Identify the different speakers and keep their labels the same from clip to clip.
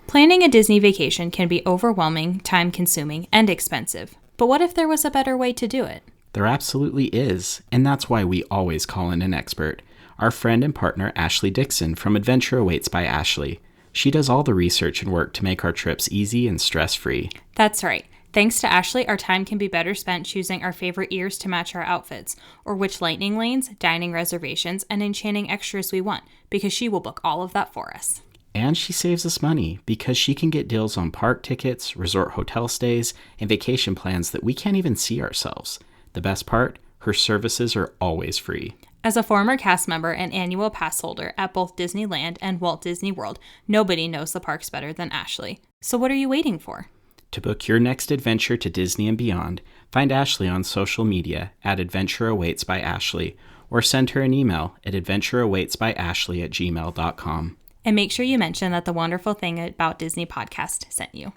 Speaker 1: Planning a Disney vacation can be overwhelming, time-consuming, and expensive. But what if there was a better way to do it?
Speaker 2: There absolutely is, and that's why we always call in an expert. Our friend and partner, Ashley Dixon from Adventure Awaits by Ashley. She does all the research and work to make our trips easy and stress-free.
Speaker 1: That's right. Thanks to Ashley, our time can be better spent choosing our favorite ears to match our outfits, or which lightning lanes, dining reservations, and enchanting extras we want, because she will book all of that for us.
Speaker 2: And she saves us money because she can get deals on park tickets, resort hotel stays, and vacation plans that we can't even see ourselves. The best part? Her services are always free.
Speaker 1: As a former cast member and annual pass holder at both Disneyland and Walt Disney World, nobody knows the parks better than Ashley. So what are you waiting for?
Speaker 2: To book your next adventure to Disney and beyond, find Ashley on social media at Adventure Awaits by Ashley, or send her an email at adventureawaitsbyashley@gmail.com.
Speaker 1: And make sure you mention that the Wonderful Thing About Disney podcast sent you.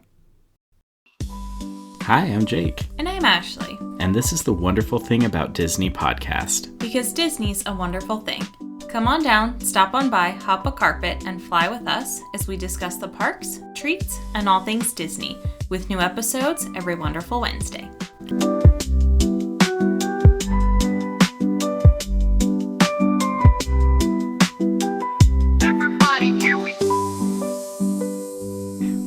Speaker 2: Hi, I'm Jake.
Speaker 1: And I'm Ashley.
Speaker 2: And this is the Wonderful Thing About Disney podcast.
Speaker 1: Because Disney's a wonderful thing. Come on down, stop on by, hop a carpet, and fly with us as we discuss the parks, treats, and all things Disney, with new episodes every wonderful Wednesday.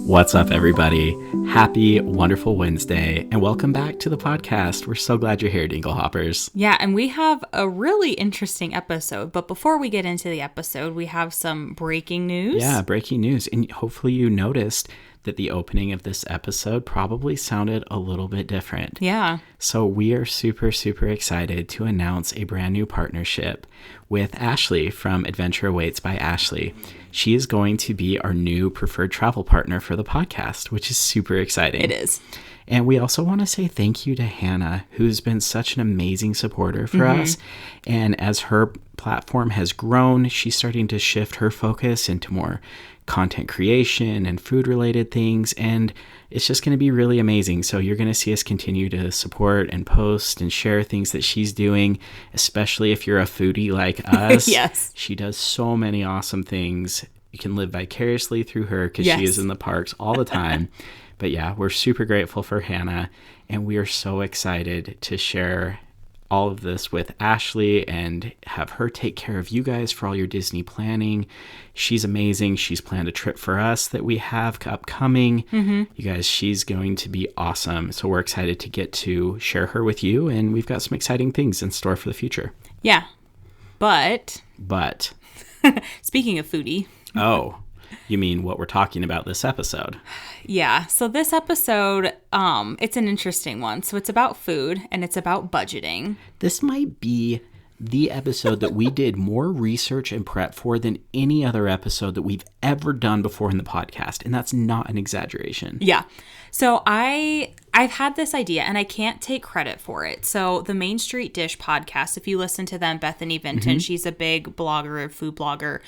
Speaker 2: What's up, everybody? Happy, wonderful Wednesday, and welcome back to the podcast. We're so glad you're here, Dinglehoppers.
Speaker 1: Yeah, and we have a really interesting episode, but before we get into the episode, we have some breaking news.
Speaker 2: Yeah, breaking news, and hopefully you noticed that the opening of this episode probably sounded a little bit different.
Speaker 1: Yeah.
Speaker 2: So we are super, super excited to announce a brand new partnership with Ashley from Adventure Awaits by Ashley. She is going to be our new preferred travel partner for the podcast, which is super exciting.
Speaker 1: It is.
Speaker 2: And we also want to say thank you to Hannah, who's been such an amazing supporter for us. And as her platform has grown, she's starting to shift her focus into more content creation and food related things, and it's just going to be really amazing. So you're going to see us continue to support and post and share things that she's doing, especially if you're a foodie like us.
Speaker 1: Yes.
Speaker 2: She does so many awesome things. You can live vicariously through her because
Speaker 1: Yes.
Speaker 2: she is in the parks all the time. But yeah, we're super grateful for Hannah, and we are so excited to share all of this with Ashley and have her take care of you guys for all your Disney planning. She's amazing. She's planned a trip for us that we have upcoming. You guys, she's going to be awesome. So we're excited to get to share her with you, and we've got some exciting things in store for the future.
Speaker 1: Yeah. But speaking of foodie.
Speaker 2: Oh, you mean what we're talking about this episode?
Speaker 1: Yeah. So this episode, it's an interesting one. So it's about food and it's about budgeting.
Speaker 2: This might be the episode that we did more research and prep for than any other episode that we've ever done before in the podcast. And that's not an exaggeration.
Speaker 1: Yeah. So I've had this idea and I can't take credit for it. So the Main Street Dish podcast, if you listen to them, Bethany Vinton, she's a big blogger, food blogger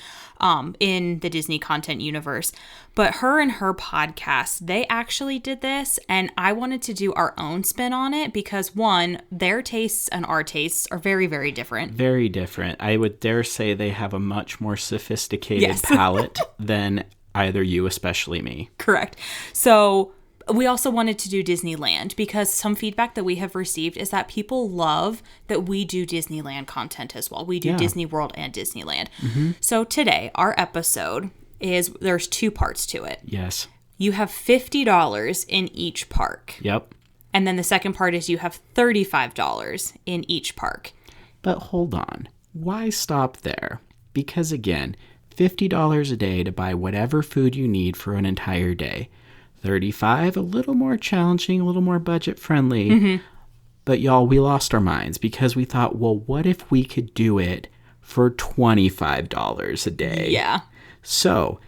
Speaker 1: in the Disney content universe. But her and her podcast, they actually did this, and I wanted to do our own spin on it because, one, their tastes and our tastes are very, very different.
Speaker 2: Very different. I would dare say they have a much more sophisticated palate than either you, especially me.
Speaker 1: Correct. So we also wanted to do Disneyland because some feedback that we have received is that people love that we do Disneyland content as well. We do Disney World and Disneyland. So today, our episode there's two parts to it.
Speaker 2: Yes.
Speaker 1: You have $50 in each park.
Speaker 2: Yep.
Speaker 1: And then the second part is you have $35 in each park.
Speaker 2: But hold on. Why stop there? Because again, $50 a day to buy whatever food you need for an entire day. $35, a little more challenging, a little more budget friendly. But y'all, we lost our minds because we thought, well, what if we could do it for $25 a day?
Speaker 1: Yeah.
Speaker 2: So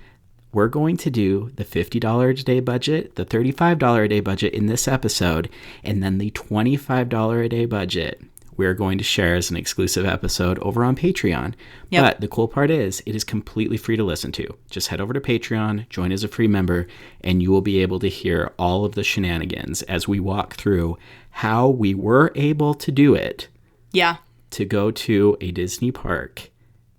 Speaker 2: we're going to do the $50 a day budget, the $35 a day budget in this episode, and then the $25 a day budget we're going to share as an exclusive episode over on Patreon.
Speaker 1: Yep.
Speaker 2: But the cool part is it is completely free to listen to. Just head over to Patreon, join as a free member, and you will be able to hear all of the shenanigans as we walk through how we were able to do it.
Speaker 1: Yeah.
Speaker 2: To go to a Disney park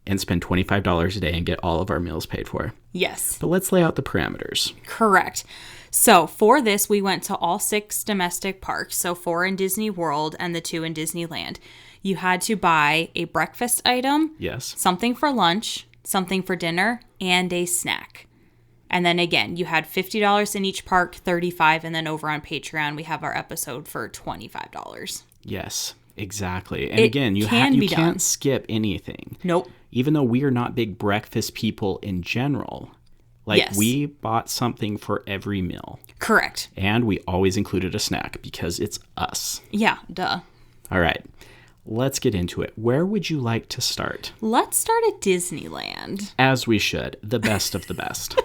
Speaker 2: and spend $25 a day and get all of our meals paid for.
Speaker 1: Yes.
Speaker 2: But let's lay out the parameters.
Speaker 1: Correct. So for this, we went to all 6 domestic parks, so 4 in Disney World and the 2 in Disneyland. You had to buy a breakfast item,
Speaker 2: Yes.
Speaker 1: something for lunch, something for dinner, and a snack. And then again, you had $50 in each park, $35, and then over on Patreon, we have our episode for $25.
Speaker 2: Yes, exactly. And
Speaker 1: It
Speaker 2: again, you
Speaker 1: can be
Speaker 2: can't
Speaker 1: done.
Speaker 2: skip anything.
Speaker 1: Nope.
Speaker 2: Even though we are not big breakfast people in general, like
Speaker 1: Yes.
Speaker 2: we bought something for every meal.
Speaker 1: Correct.
Speaker 2: And we always included a snack because it's us.
Speaker 1: Yeah, duh.
Speaker 2: All right, let's get into it. Where would you like to start?
Speaker 1: Let's start at Disneyland.
Speaker 2: As we should, the best of the best.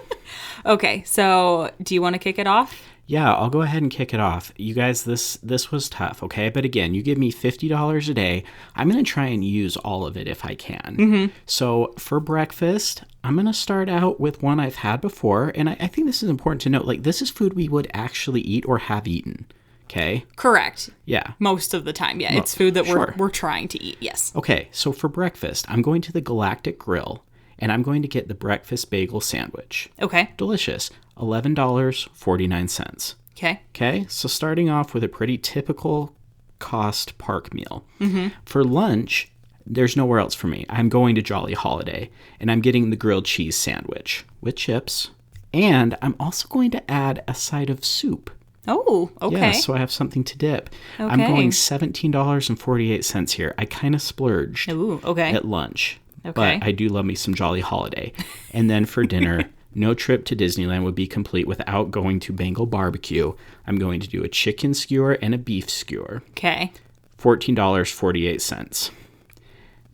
Speaker 1: Okay, so do you want to kick it off?
Speaker 2: Yeah, I'll go ahead and kick it off. You guys, this was tough, okay? But again, you give me $50 a day. I'm going to try and use all of it if I can. Mm-hmm. So for breakfast, I'm going to start out with one I've had before. And I think this is important to note. Like, this is food we would actually eat or have eaten, okay?
Speaker 1: Correct.
Speaker 2: Yeah.
Speaker 1: Most of the time, yeah. It's food that
Speaker 2: sure.
Speaker 1: we're trying to eat, yes.
Speaker 2: Okay, so for breakfast, I'm going to the Galactic Grill, and I'm going to get the breakfast bagel sandwich.
Speaker 1: Okay.
Speaker 2: Delicious. $11.49.
Speaker 1: Okay.
Speaker 2: Okay, so starting off with a pretty typical cost park meal. Mm-hmm. For lunch, there's nowhere else for me. I'm going to Jolly Holiday, and I'm getting the grilled cheese sandwich with chips, and I'm also going to add a side of soup.
Speaker 1: Oh, okay.
Speaker 2: Yeah, so I have something to dip.
Speaker 1: Okay.
Speaker 2: I'm going $17.48 here. I kind of splurged
Speaker 1: Ooh, okay.
Speaker 2: at lunch,
Speaker 1: Okay.
Speaker 2: but I do love me some Jolly Holiday. And then for dinner, no trip to Disneyland would be complete without going to Bengal Barbecue. I'm going to do a chicken skewer and a beef skewer.
Speaker 1: Okay.
Speaker 2: $14.48.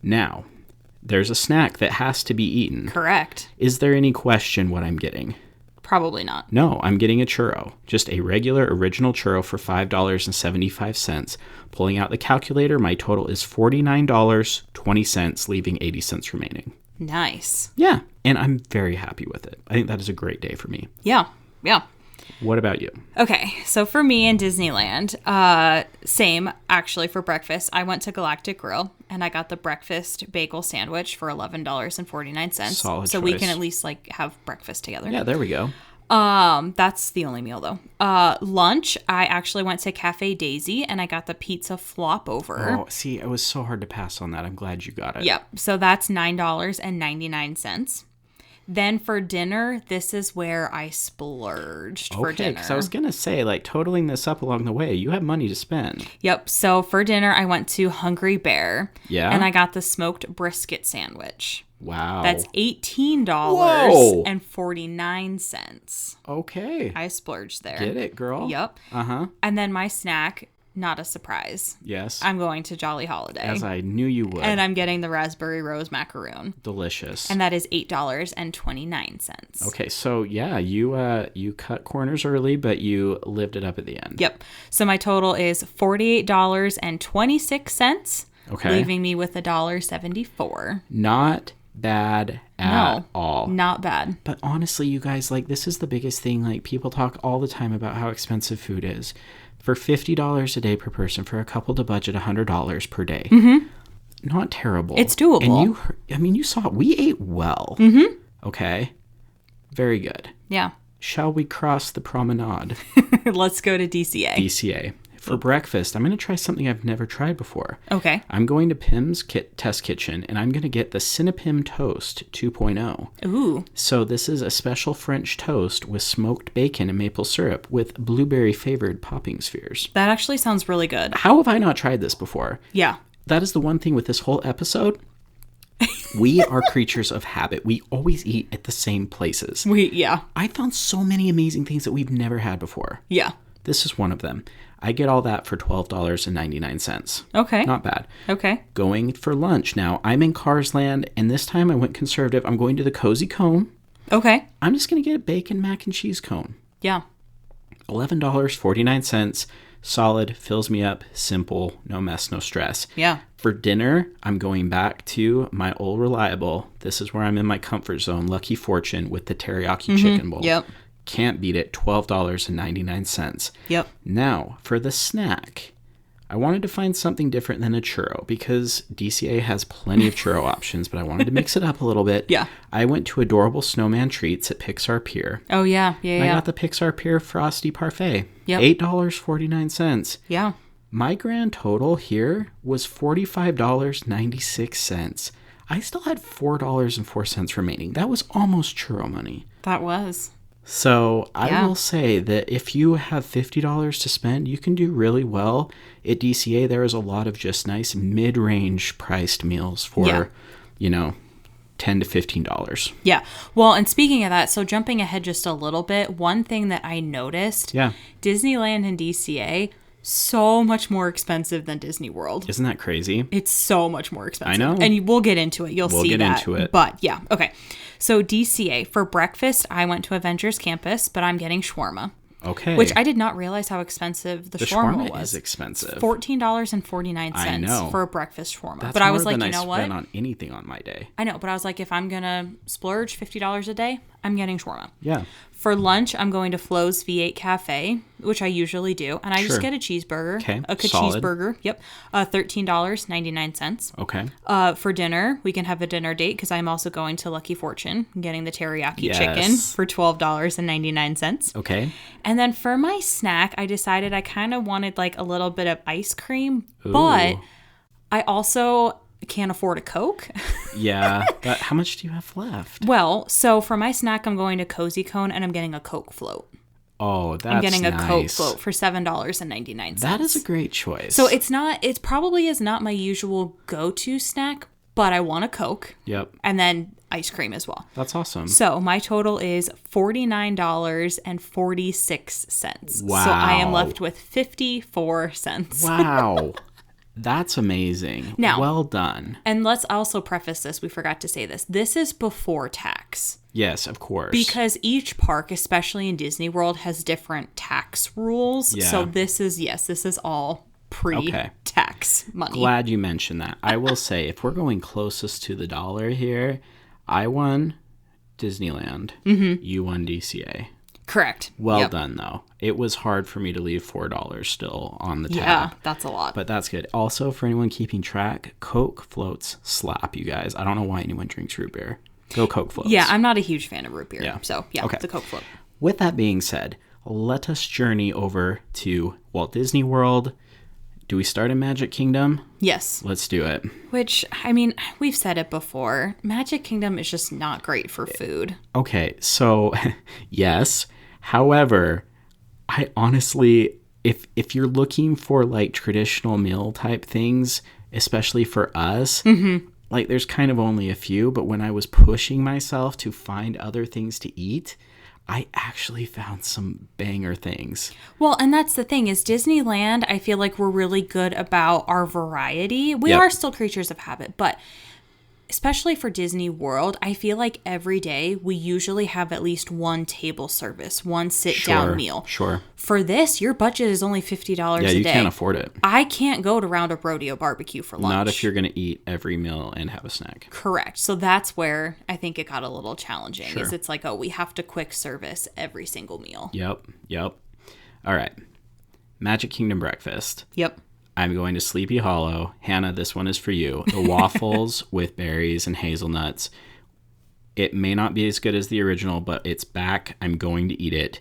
Speaker 2: Now, there's a snack that has to be eaten.
Speaker 1: Correct.
Speaker 2: Is there any question what I'm getting?
Speaker 1: Probably not.
Speaker 2: No, I'm getting a churro. Just a regular original churro for $5.75. Pulling out the calculator, my total is $49.20, leaving 80 cents remaining.
Speaker 1: Nice.
Speaker 2: Yeah, and I'm very happy with it. I think that is a great day for me.
Speaker 1: Yeah. Yeah.
Speaker 2: What about you?
Speaker 1: Okay, so for me in Disneyland, same actually for breakfast. I went to Galactic Grill and I got the breakfast bagel sandwich for $11.49.
Speaker 2: Solid
Speaker 1: so we
Speaker 2: choice.
Speaker 1: can at least like have breakfast together.
Speaker 2: Yeah, there we go.
Speaker 1: That's the only meal though. Lunch, I actually went to Cafe Daisy and I got the pizza flop over.
Speaker 2: Oh, see, it was so hard to pass on that. I'm glad you got it.
Speaker 1: Yep. So that's $9.99. Then for dinner, this is where I splurged for
Speaker 2: Okay,
Speaker 1: dinner.
Speaker 2: because I was going to say, like, totaling this up along the way, you have money to spend.
Speaker 1: Yep. So for dinner, I went to Hungry Bear.
Speaker 2: Yeah?
Speaker 1: And I got the smoked brisket sandwich.
Speaker 2: Wow.
Speaker 1: That's
Speaker 2: Whoa.
Speaker 1: $18.49.
Speaker 2: Okay.
Speaker 1: I splurged there.
Speaker 2: Get it, girl?
Speaker 1: Yep.
Speaker 2: Uh-huh.
Speaker 1: And then my snack, not a surprise.
Speaker 2: Yes.
Speaker 1: I'm going to Jolly Holiday.
Speaker 2: As I knew you would.
Speaker 1: And I'm getting the raspberry rose macaroon.
Speaker 2: Delicious.
Speaker 1: And that is $8.29.
Speaker 2: Okay, so yeah, you cut corners early, but you lived it up at the end.
Speaker 1: Yep. So my total is $48.26.
Speaker 2: Okay.
Speaker 1: Leaving me with $1.74.
Speaker 2: Not bad at all.
Speaker 1: Not bad.
Speaker 2: But honestly, you guys, like, this is the biggest thing. Like, people talk all the time about how expensive food is. For $50 a day per person, for a couple to budget $100 per day. Mm-hmm. Not terrible.
Speaker 1: It's doable.
Speaker 2: And you saw it. We ate well. Mm-hmm. Okay. Very good.
Speaker 1: Yeah.
Speaker 2: Shall we cross the promenade?
Speaker 1: Let's go to DCA.
Speaker 2: DCA. For breakfast, I'm going to try something I've never tried before.
Speaker 1: Okay.
Speaker 2: I'm going to Pim's Test Kitchen, and I'm going to get the Cinepim Toast 2.0.
Speaker 1: Ooh.
Speaker 2: So this is a special French toast with smoked bacon and maple syrup with blueberry-flavored popping spheres.
Speaker 1: That actually sounds really good.
Speaker 2: How have I not tried this before?
Speaker 1: Yeah.
Speaker 2: That is the one thing with this whole episode. We are creatures of habit. We always eat at the same places.
Speaker 1: Yeah.
Speaker 2: I found so many amazing things that we've never had before.
Speaker 1: Yeah.
Speaker 2: This is one of them. I get all that for $12.99.
Speaker 1: Okay.
Speaker 2: Not bad.
Speaker 1: Okay.
Speaker 2: Going for lunch now. I'm in Cars Land, and this time I went conservative. I'm going to the Cozy Cone.
Speaker 1: Okay.
Speaker 2: I'm just going to get a bacon mac and cheese cone.
Speaker 1: Yeah.
Speaker 2: $11.49. Solid, fills me up, simple, no mess, no stress.
Speaker 1: Yeah.
Speaker 2: For dinner, I'm going back to my old reliable. This is where I'm in my comfort zone. Lucky Fortune with the teriyaki chicken bowl.
Speaker 1: Yep.
Speaker 2: Can't beat it. $12.99.
Speaker 1: Yep.
Speaker 2: Now, for the snack, I wanted to find something different than a churro because DCA has plenty of churro options, but I wanted to mix it up a little bit.
Speaker 1: Yeah.
Speaker 2: I went to Adorable Snowman Treats at Pixar Pier.
Speaker 1: Oh, yeah. Yeah,
Speaker 2: I got the Pixar Pier Frosty Parfait.
Speaker 1: Yep.
Speaker 2: $8.49.
Speaker 1: Yeah.
Speaker 2: My grand total here was $45.96. I still had $4.04 remaining. That was almost churro money.
Speaker 1: That was.
Speaker 2: So I
Speaker 1: Yeah.
Speaker 2: will say that if you have $50 to spend, you can do really well. At DCA, there is a lot of just nice mid-range priced meals for, $10 to $15.
Speaker 1: Yeah. Well, and speaking of that, so jumping ahead just a little bit, one thing that I noticed, Disneyland and DCA, so much more expensive than Disney World.
Speaker 2: Isn't that crazy?
Speaker 1: It's so much more expensive.
Speaker 2: I know.
Speaker 1: And we'll get into it. We'll see
Speaker 2: get
Speaker 1: that.
Speaker 2: into it.
Speaker 1: But yeah. Okay. So DCA, for breakfast, I went to Avengers Campus, but I'm getting shawarma.
Speaker 2: Okay.
Speaker 1: Which I did not realize how expensive the shawarma was.
Speaker 2: Is expensive.
Speaker 1: $14.49
Speaker 2: I know.
Speaker 1: for a breakfast shawarma.
Speaker 2: That's
Speaker 1: but I was
Speaker 2: more
Speaker 1: like,
Speaker 2: than
Speaker 1: you know
Speaker 2: I
Speaker 1: what?
Speaker 2: spent on anything on my day.
Speaker 1: I know, but I was like, if I'm going to splurge $50 a day, I'm getting shawarma.
Speaker 2: Yeah.
Speaker 1: For lunch, I'm going to Flo's V8 Cafe, which I usually do, and I just
Speaker 2: Sure.
Speaker 1: get a cheeseburger.
Speaker 2: Okay,
Speaker 1: A
Speaker 2: solid.
Speaker 1: cheeseburger. Yep. $13.99.
Speaker 2: Okay.
Speaker 1: For dinner, we can have a dinner date because I'm also going to Lucky Fortune, getting the teriyaki
Speaker 2: Yes.
Speaker 1: chicken for $12.99.
Speaker 2: Okay.
Speaker 1: And then for my snack, I decided I kind of wanted like a little bit of ice cream, but I also can't afford a Coke.
Speaker 2: Yeah. But how much do you have left?
Speaker 1: Well, so for my snack, I'm going to Cozy Cone and I'm getting a Coke float.
Speaker 2: Oh, that's
Speaker 1: I'm getting a
Speaker 2: nice.
Speaker 1: Coke float for $7.99.
Speaker 2: That is a great choice.
Speaker 1: So it probably is not my usual go-to snack, but I want a Coke.
Speaker 2: Yep.
Speaker 1: And then ice cream as well.
Speaker 2: That's awesome.
Speaker 1: So my total is $49.46.
Speaker 2: Wow.
Speaker 1: So I am left with 54 cents.
Speaker 2: Wow. That's amazing.
Speaker 1: Now-
Speaker 2: well done.
Speaker 1: And let's also preface this. We forgot to say this. This is before tax.
Speaker 2: Yes, of course.
Speaker 1: Because each park, especially in Disney World, has different tax rules.
Speaker 2: Yeah.
Speaker 1: So this is all pre-tax money.
Speaker 2: Glad you mentioned that. I will say, if we're going closest to the dollar here, I won Disneyland. Mm-hmm. You won DCA.
Speaker 1: Correct.
Speaker 2: Well
Speaker 1: Yep.
Speaker 2: done, though. It was hard for me to leave $4 still on the tab.
Speaker 1: Yeah, that's a lot.
Speaker 2: But that's good. Also, for anyone keeping track, Coke floats slap, you guys. I don't know why anyone drinks root beer. Go Coke floats.
Speaker 1: Yeah, I'm not a huge fan of root beer.
Speaker 2: Yeah.
Speaker 1: So, yeah,
Speaker 2: Okay.
Speaker 1: the Coke float.
Speaker 2: With that being said, let us journey over to Walt Disney World. Do we start in Magic Kingdom?
Speaker 1: Yes.
Speaker 2: Let's do it.
Speaker 1: Which, I mean, we've said it before. Magic Kingdom is just not great for food.
Speaker 2: Okay, so yes. However, I honestly, if you're looking for like traditional meal type things, especially for us, like there's kind of only a few, but when I was pushing myself to find other things to eat, I actually found some banger things.
Speaker 1: Well, and that's the thing is Disneyland, I feel like we're really good about our variety. We
Speaker 2: Yep.
Speaker 1: are still creatures of habit, but especially for Disney World, I feel like every day we usually have at least one table service, one sit-down meal.
Speaker 2: Sure.
Speaker 1: For this, your budget is only $50
Speaker 2: Yeah,
Speaker 1: a day.
Speaker 2: you can't afford it.
Speaker 1: I can't go to Roundup Rodeo Barbecue for lunch.
Speaker 2: Not if you're going to eat every meal and have a snack.
Speaker 1: Correct. So that's where I think it got a little challenging.
Speaker 2: Sure.
Speaker 1: Is it's like, oh, we have to quick service every single meal.
Speaker 2: Yep. All right. Magic Kingdom breakfast.
Speaker 1: Yep.
Speaker 2: I'm going to Sleepy Hollow. Hannah, this one is for you. The waffles with berries and hazelnuts. It may not be as good as the original, but it's back. I'm going to eat it.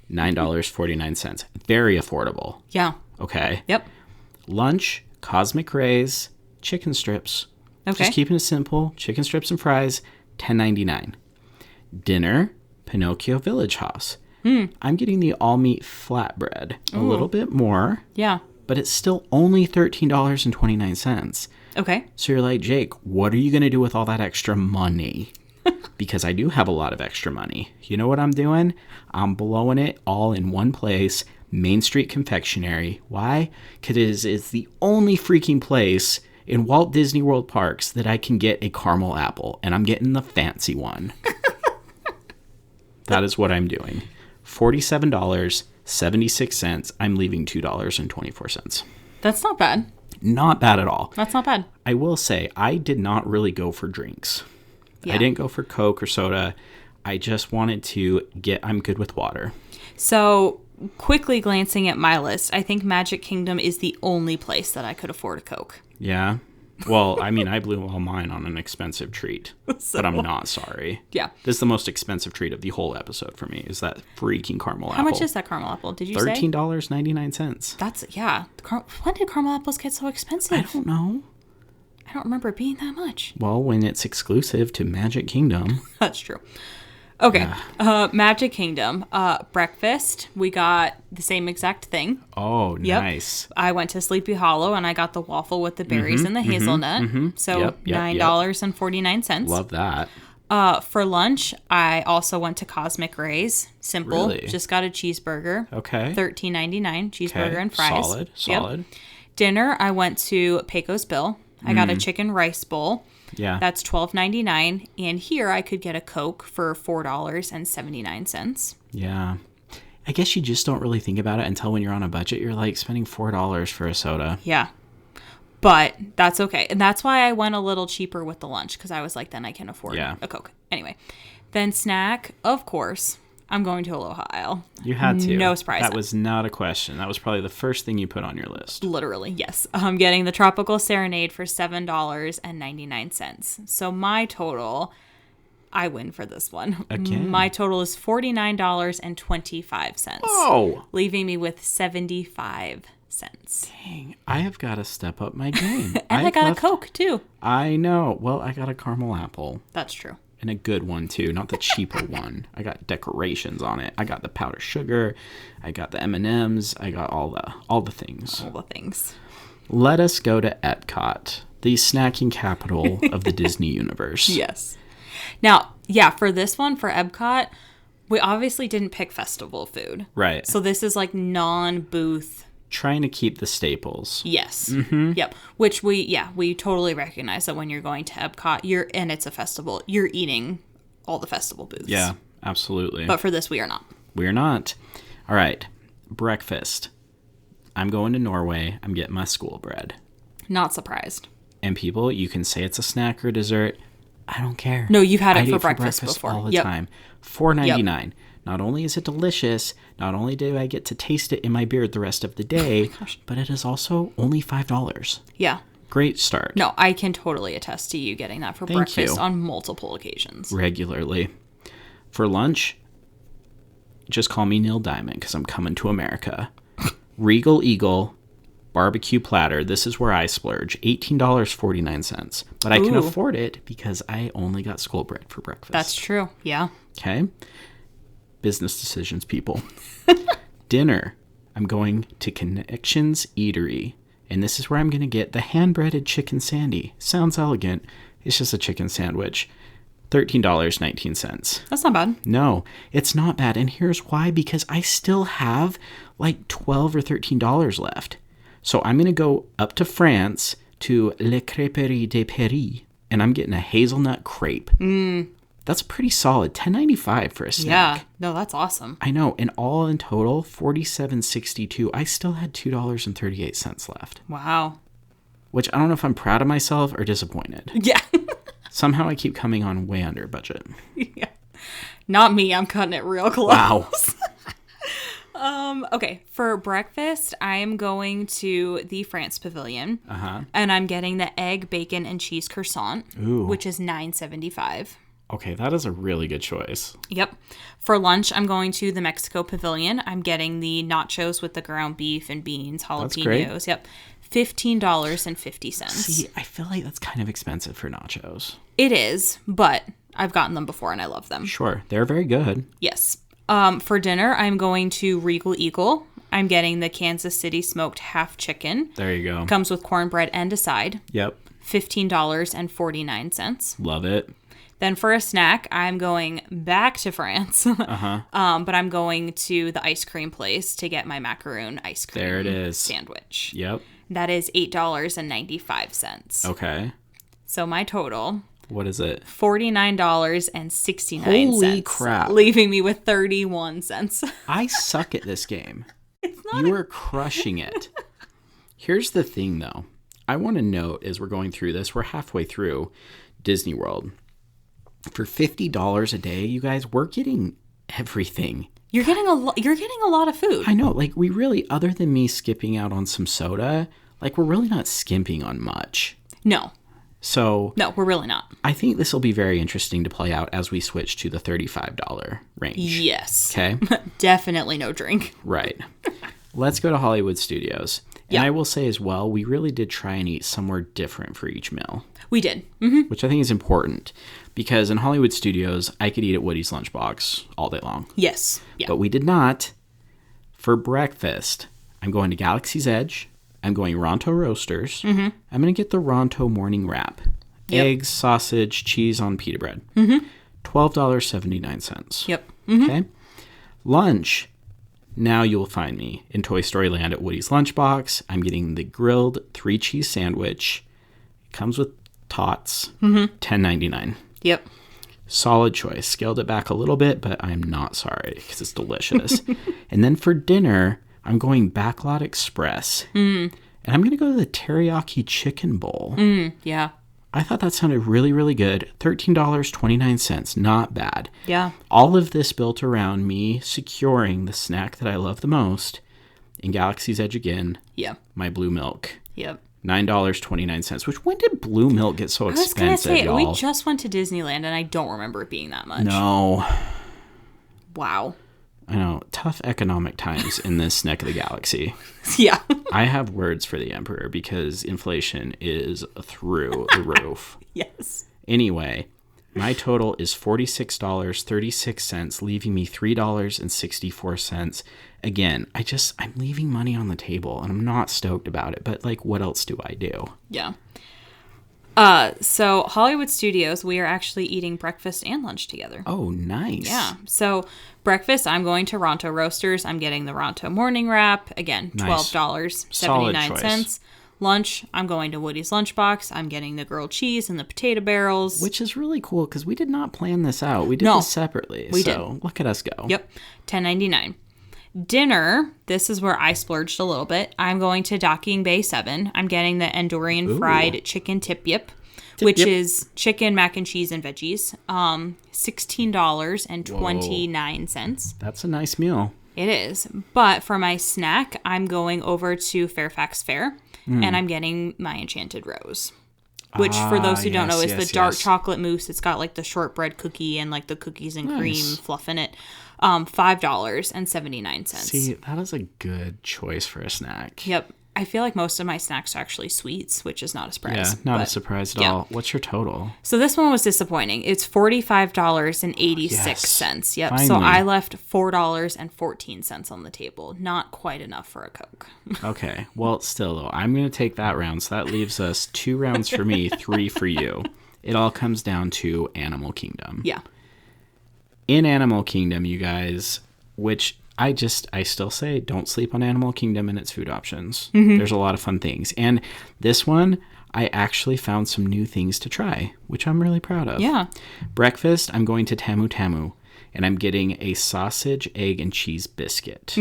Speaker 2: $9.49. Very affordable.
Speaker 1: Yeah.
Speaker 2: Okay.
Speaker 1: Yep.
Speaker 2: Lunch, Cosmic Rays, chicken strips.
Speaker 1: Okay.
Speaker 2: Just keeping it simple. Chicken strips and fries, $10.99. Dinner, Pinocchio Village House. I'm getting the all-meat flatbread. A little bit more,
Speaker 1: Yeah.
Speaker 2: but it's still only $13.29.
Speaker 1: Okay.
Speaker 2: So you're like, Jake, what are you going to do with all that extra money? Because I do have a lot of extra money. You know what I'm doing? I'm blowing it all in one place, Main Street Confectionery. Why? Because it's the only freaking place in Walt Disney World parks that I can get a caramel apple, and I'm getting the fancy one. That is what I'm doing. $47.76. I'm leaving $2.24.
Speaker 1: That's not bad.
Speaker 2: Not bad at all.
Speaker 1: That's not bad.
Speaker 2: I will say, I did not really go for drinks.
Speaker 1: Yeah.
Speaker 2: I didn't go for Coke or soda. I just wanted to I'm good with water.
Speaker 1: So quickly glancing at my list, I think Magic Kingdom is the only place that I could afford a Coke.
Speaker 2: Yeah. Well, I mean, I blew all mine on an expensive treat, but I'm not sorry.
Speaker 1: Yeah.
Speaker 2: This is the most expensive treat of the whole episode for me, is that freaking caramel apple.
Speaker 1: How much is that caramel apple? Did you say?
Speaker 2: $13.99.
Speaker 1: That's, yeah. When did caramel apples get so expensive?
Speaker 2: I don't know.
Speaker 1: I don't remember it being that much.
Speaker 2: Well, when it's exclusive to Magic Kingdom.
Speaker 1: That's true. Okay. Magic Kingdom. Breakfast. We got the same exact thing.
Speaker 2: Oh,
Speaker 1: Yep.
Speaker 2: nice.
Speaker 1: I went to Sleepy Hollow and I got the waffle with the berries and the hazelnut. So
Speaker 2: Yep.
Speaker 1: $9.49.
Speaker 2: Love that.
Speaker 1: For lunch, I also went to Cosmic Ray's. Simple.
Speaker 2: Really?
Speaker 1: Just got a cheeseburger.
Speaker 2: Okay.
Speaker 1: $13.99. Cheeseburger
Speaker 2: Okay.
Speaker 1: and fries.
Speaker 2: Solid.
Speaker 1: Yep. Dinner, I went to Pecos Bill. I got a chicken rice bowl.
Speaker 2: Yeah.
Speaker 1: That's $12.99. And here I could get a Coke for $4.79.
Speaker 2: Yeah. I guess you just don't really think about it until when you're on a budget. You're like spending $4 for a soda.
Speaker 1: Yeah. But that's okay. And that's why I went a little cheaper with the lunch, because I was like, then I can afford a Coke. Anyway. Then snack, of course, I'm going to Aloha Isle.
Speaker 2: You had to.
Speaker 1: No surprise.
Speaker 2: That was not a question. That was probably the first thing you put on your list.
Speaker 1: Literally, yes. I'm getting the Tropical Serenade for $7.99. So my total, I win for this one.
Speaker 2: Again.
Speaker 1: My total is $49.25.
Speaker 2: Oh!
Speaker 1: Leaving me with 75 cents.
Speaker 2: Dang, I have got to step up my game.
Speaker 1: And I got a Coke, too.
Speaker 2: I know. Well, I got a caramel apple.
Speaker 1: That's true.
Speaker 2: And a good one, too. Not the cheaper one. I got decorations on it. I got the powdered sugar. I got the M&Ms. I got all the things.
Speaker 1: All the things.
Speaker 2: Let us go to Epcot, the snacking capital of the Disney universe.
Speaker 1: Yes. Now, yeah, for this one, for Epcot, we obviously didn't pick festival food.
Speaker 2: Right.
Speaker 1: So this is like non-booth.
Speaker 2: Trying to keep the staples.
Speaker 1: Yes.
Speaker 2: Mm-hmm.
Speaker 1: Yep. Which we totally recognize that when you're going to Epcot, and it's a festival, you're eating all the festival booths.
Speaker 2: Yeah, absolutely.
Speaker 1: But for this, we are not.
Speaker 2: We are not. All right. Breakfast. I'm going to Norway. I'm getting my school bread.
Speaker 1: Not surprised.
Speaker 2: And people, you can say it's a snack or dessert. I don't care.
Speaker 1: No, you've had it
Speaker 2: I
Speaker 1: for
Speaker 2: eat
Speaker 1: breakfast before.
Speaker 2: all the
Speaker 1: Yep.
Speaker 2: time. $4.99. Not only is it delicious, not only do I get to taste it in my beard the rest of the day, but it is also only $5.
Speaker 1: Yeah.
Speaker 2: Great start.
Speaker 1: No, I can totally attest to you getting that for breakfast on multiple occasions.
Speaker 2: Regularly. For lunch, just call me Neil Diamond because I'm coming to America. Regal Eagle barbecue platter. This is where I splurge. $18.49. But I can afford it because I only got school bread for breakfast.
Speaker 1: That's true. Yeah.
Speaker 2: Okay. Business decisions, people. Dinner. I'm going to Connections Eatery. And this is where I'm going to get the hand-breaded chicken sandy. Sounds elegant. It's just a chicken sandwich. $13.19.
Speaker 1: That's not bad.
Speaker 2: No, it's not bad. And here's why. Because I still have like $12 or $13 left. So I'm going to go up to France to Le Crêperie de Paris. And I'm getting a hazelnut crepe. That's pretty solid. $10.95 for a snack.
Speaker 1: Yeah. No, that's awesome.
Speaker 2: I know. And all in total, $47.62. I still had $2.38 left.
Speaker 1: Wow.
Speaker 2: Which I don't know if I'm proud of myself or disappointed.
Speaker 1: Yeah.
Speaker 2: Somehow I keep coming on way under budget.
Speaker 1: Yeah. Not me. I'm cutting it real close.
Speaker 2: Wow.
Speaker 1: Okay. For breakfast, I'm going to the France Pavilion.
Speaker 2: Uh-huh.
Speaker 1: And I'm getting the egg, bacon, and cheese croissant.
Speaker 2: Ooh.
Speaker 1: Which is $9.75.
Speaker 2: Okay, that is a really good choice.
Speaker 1: Yep. For lunch, I'm going to the Mexico Pavilion. I'm getting the nachos with the ground beef and beans, jalapenos.
Speaker 2: That's great.
Speaker 1: Yep. $15.50.
Speaker 2: See, I feel like that's kind of expensive for nachos.
Speaker 1: It is, but I've gotten them before and I love them.
Speaker 2: Sure, they're very good.
Speaker 1: Yes. For dinner, I'm going to Regal Eagle. I'm getting the Kansas City smoked half chicken.
Speaker 2: There you go.
Speaker 1: Comes with cornbread and a side.
Speaker 2: Yep.
Speaker 1: $15.49.
Speaker 2: Love it.
Speaker 1: Then for a snack, I'm going back to France.
Speaker 2: Uh-huh.
Speaker 1: But I'm going to the ice cream place to get my macaroon ice cream
Speaker 2: There it is.
Speaker 1: sandwich.
Speaker 2: Yep.
Speaker 1: That is $8.95.
Speaker 2: Okay.
Speaker 1: So my total,
Speaker 2: What is it?
Speaker 1: $49.69.
Speaker 2: Holy crap.
Speaker 1: Leaving me with 31 cents.
Speaker 2: I suck at this game.
Speaker 1: It's not
Speaker 2: You are crushing it. Here's the thing, though. I want to note as we're going through this, we're halfway through Disney World. For $50 a day, you guys, we're getting everything.
Speaker 1: You're getting a lot of food.
Speaker 2: I know, like, we really, other than me skipping out on some soda, like, we're really not skimping on much.
Speaker 1: No,
Speaker 2: So
Speaker 1: we're really not.
Speaker 2: I think this will be very interesting to play out as we switch to the $35 range.
Speaker 1: Yes.
Speaker 2: Okay.
Speaker 1: Definitely no drink.
Speaker 2: Right. Let's go to Hollywood Studios. And
Speaker 1: Yeah.
Speaker 2: I will say as well, we really did try and eat somewhere different for each meal,
Speaker 1: We did. Mm-hmm.
Speaker 2: which I think is important because in Hollywood Studios, I could eat at Woody's Lunchbox all day long.
Speaker 1: Yes. Yeah.
Speaker 2: But we did not. For breakfast, I'm going to Galaxy's Edge. I'm going Ronto Roasters. Mm-hmm. I'm going to get the Ronto morning wrap.
Speaker 1: Yep.
Speaker 2: Eggs, sausage, cheese on pita bread. Mm-hmm. $12.79.
Speaker 1: Yep. Mm-hmm.
Speaker 2: Okay. Lunch. Now you'll find me in Toy Story Land at Woody's Lunchbox. I'm getting the grilled 3-cheese sandwich. It comes with tots. Mm-hmm. $10.99.
Speaker 1: Yep.
Speaker 2: Solid choice. Scaled it back a little bit, but I'm not sorry because it's delicious. And then for dinner, I'm going Backlot Express. And I'm going to go to the teriyaki chicken bowl.
Speaker 1: Yeah.
Speaker 2: I thought that sounded really, really good. $13.29. Not bad.
Speaker 1: Yeah.
Speaker 2: All of this built around me securing the snack that I love the most in Galaxy's Edge again,
Speaker 1: Yeah.
Speaker 2: my blue milk.
Speaker 1: Yep.
Speaker 2: $9.29. Which, when did blue milk get so
Speaker 1: I was gonna
Speaker 2: expensive,
Speaker 1: say
Speaker 2: y'all?
Speaker 1: we just went to Disneyland and I don't remember it being that much.
Speaker 2: No.
Speaker 1: Wow.
Speaker 2: I know. Tough economic times in this neck of the galaxy.
Speaker 1: Yeah.
Speaker 2: I have words for the Emperor because inflation is through the roof.
Speaker 1: Yes.
Speaker 2: Anyway, my total is $46.36, leaving me $3.64. Again, I'm leaving money on the table and I'm not stoked about it, but like, what else do I do?
Speaker 1: Yeah. So Hollywood Studios, we are actually eating breakfast and lunch together.
Speaker 2: Oh, nice.
Speaker 1: Yeah. So breakfast, I'm going to Ronto Roasters. I'm getting the Ronto morning wrap. Again,
Speaker 2: Nice.
Speaker 1: $12.79. Lunch, I'm going to Woody's Lunchbox. I'm getting the grilled cheese and the potato barrels.
Speaker 2: Which is really cool because we did not plan this out. We did
Speaker 1: No,
Speaker 2: this separately.
Speaker 1: we
Speaker 2: so look at us go.
Speaker 1: Yep. $10.99. Dinner, this is where I splurged a little bit. I'm going to Docking Bay 7. I'm getting the Andorian fried chicken tip yip, which
Speaker 2: yip.
Speaker 1: is chicken, mac and cheese, and veggies. $16.29.
Speaker 2: That's a nice meal.
Speaker 1: It is. But for my snack, I'm going over to Fairfax Fair, and I'm getting my Enchanted Rose. Which, for those who don't know, is the dark chocolate mousse. It's got, like, the shortbread cookie and, like, the cookies and cream fluff in it. $5.79.
Speaker 2: See, that is a good choice for a snack.
Speaker 1: Yep. I feel like most of my snacks are actually sweets, which is not a surprise.
Speaker 2: Yeah, not a surprise at all. What's your total?
Speaker 1: So this one was disappointing. It's $45.86. Yep.
Speaker 2: Finally.
Speaker 1: So I left $4.14 on the table. Not quite enough for a Coke.
Speaker 2: Okay. Well, still, though, I'm going to take that round. So that leaves us 2 rounds for me, 3 for you. It all comes down to Animal Kingdom.
Speaker 1: Yeah.
Speaker 2: In Animal Kingdom, you guys, which I still say, don't sleep on Animal Kingdom and its food options. Mm-hmm. There's a lot of fun things. And this one, I actually found some new things to try, which I'm really proud of.
Speaker 1: Yeah.
Speaker 2: Breakfast, I'm going to Tamu Tamu, and I'm getting a sausage, egg, and cheese biscuit.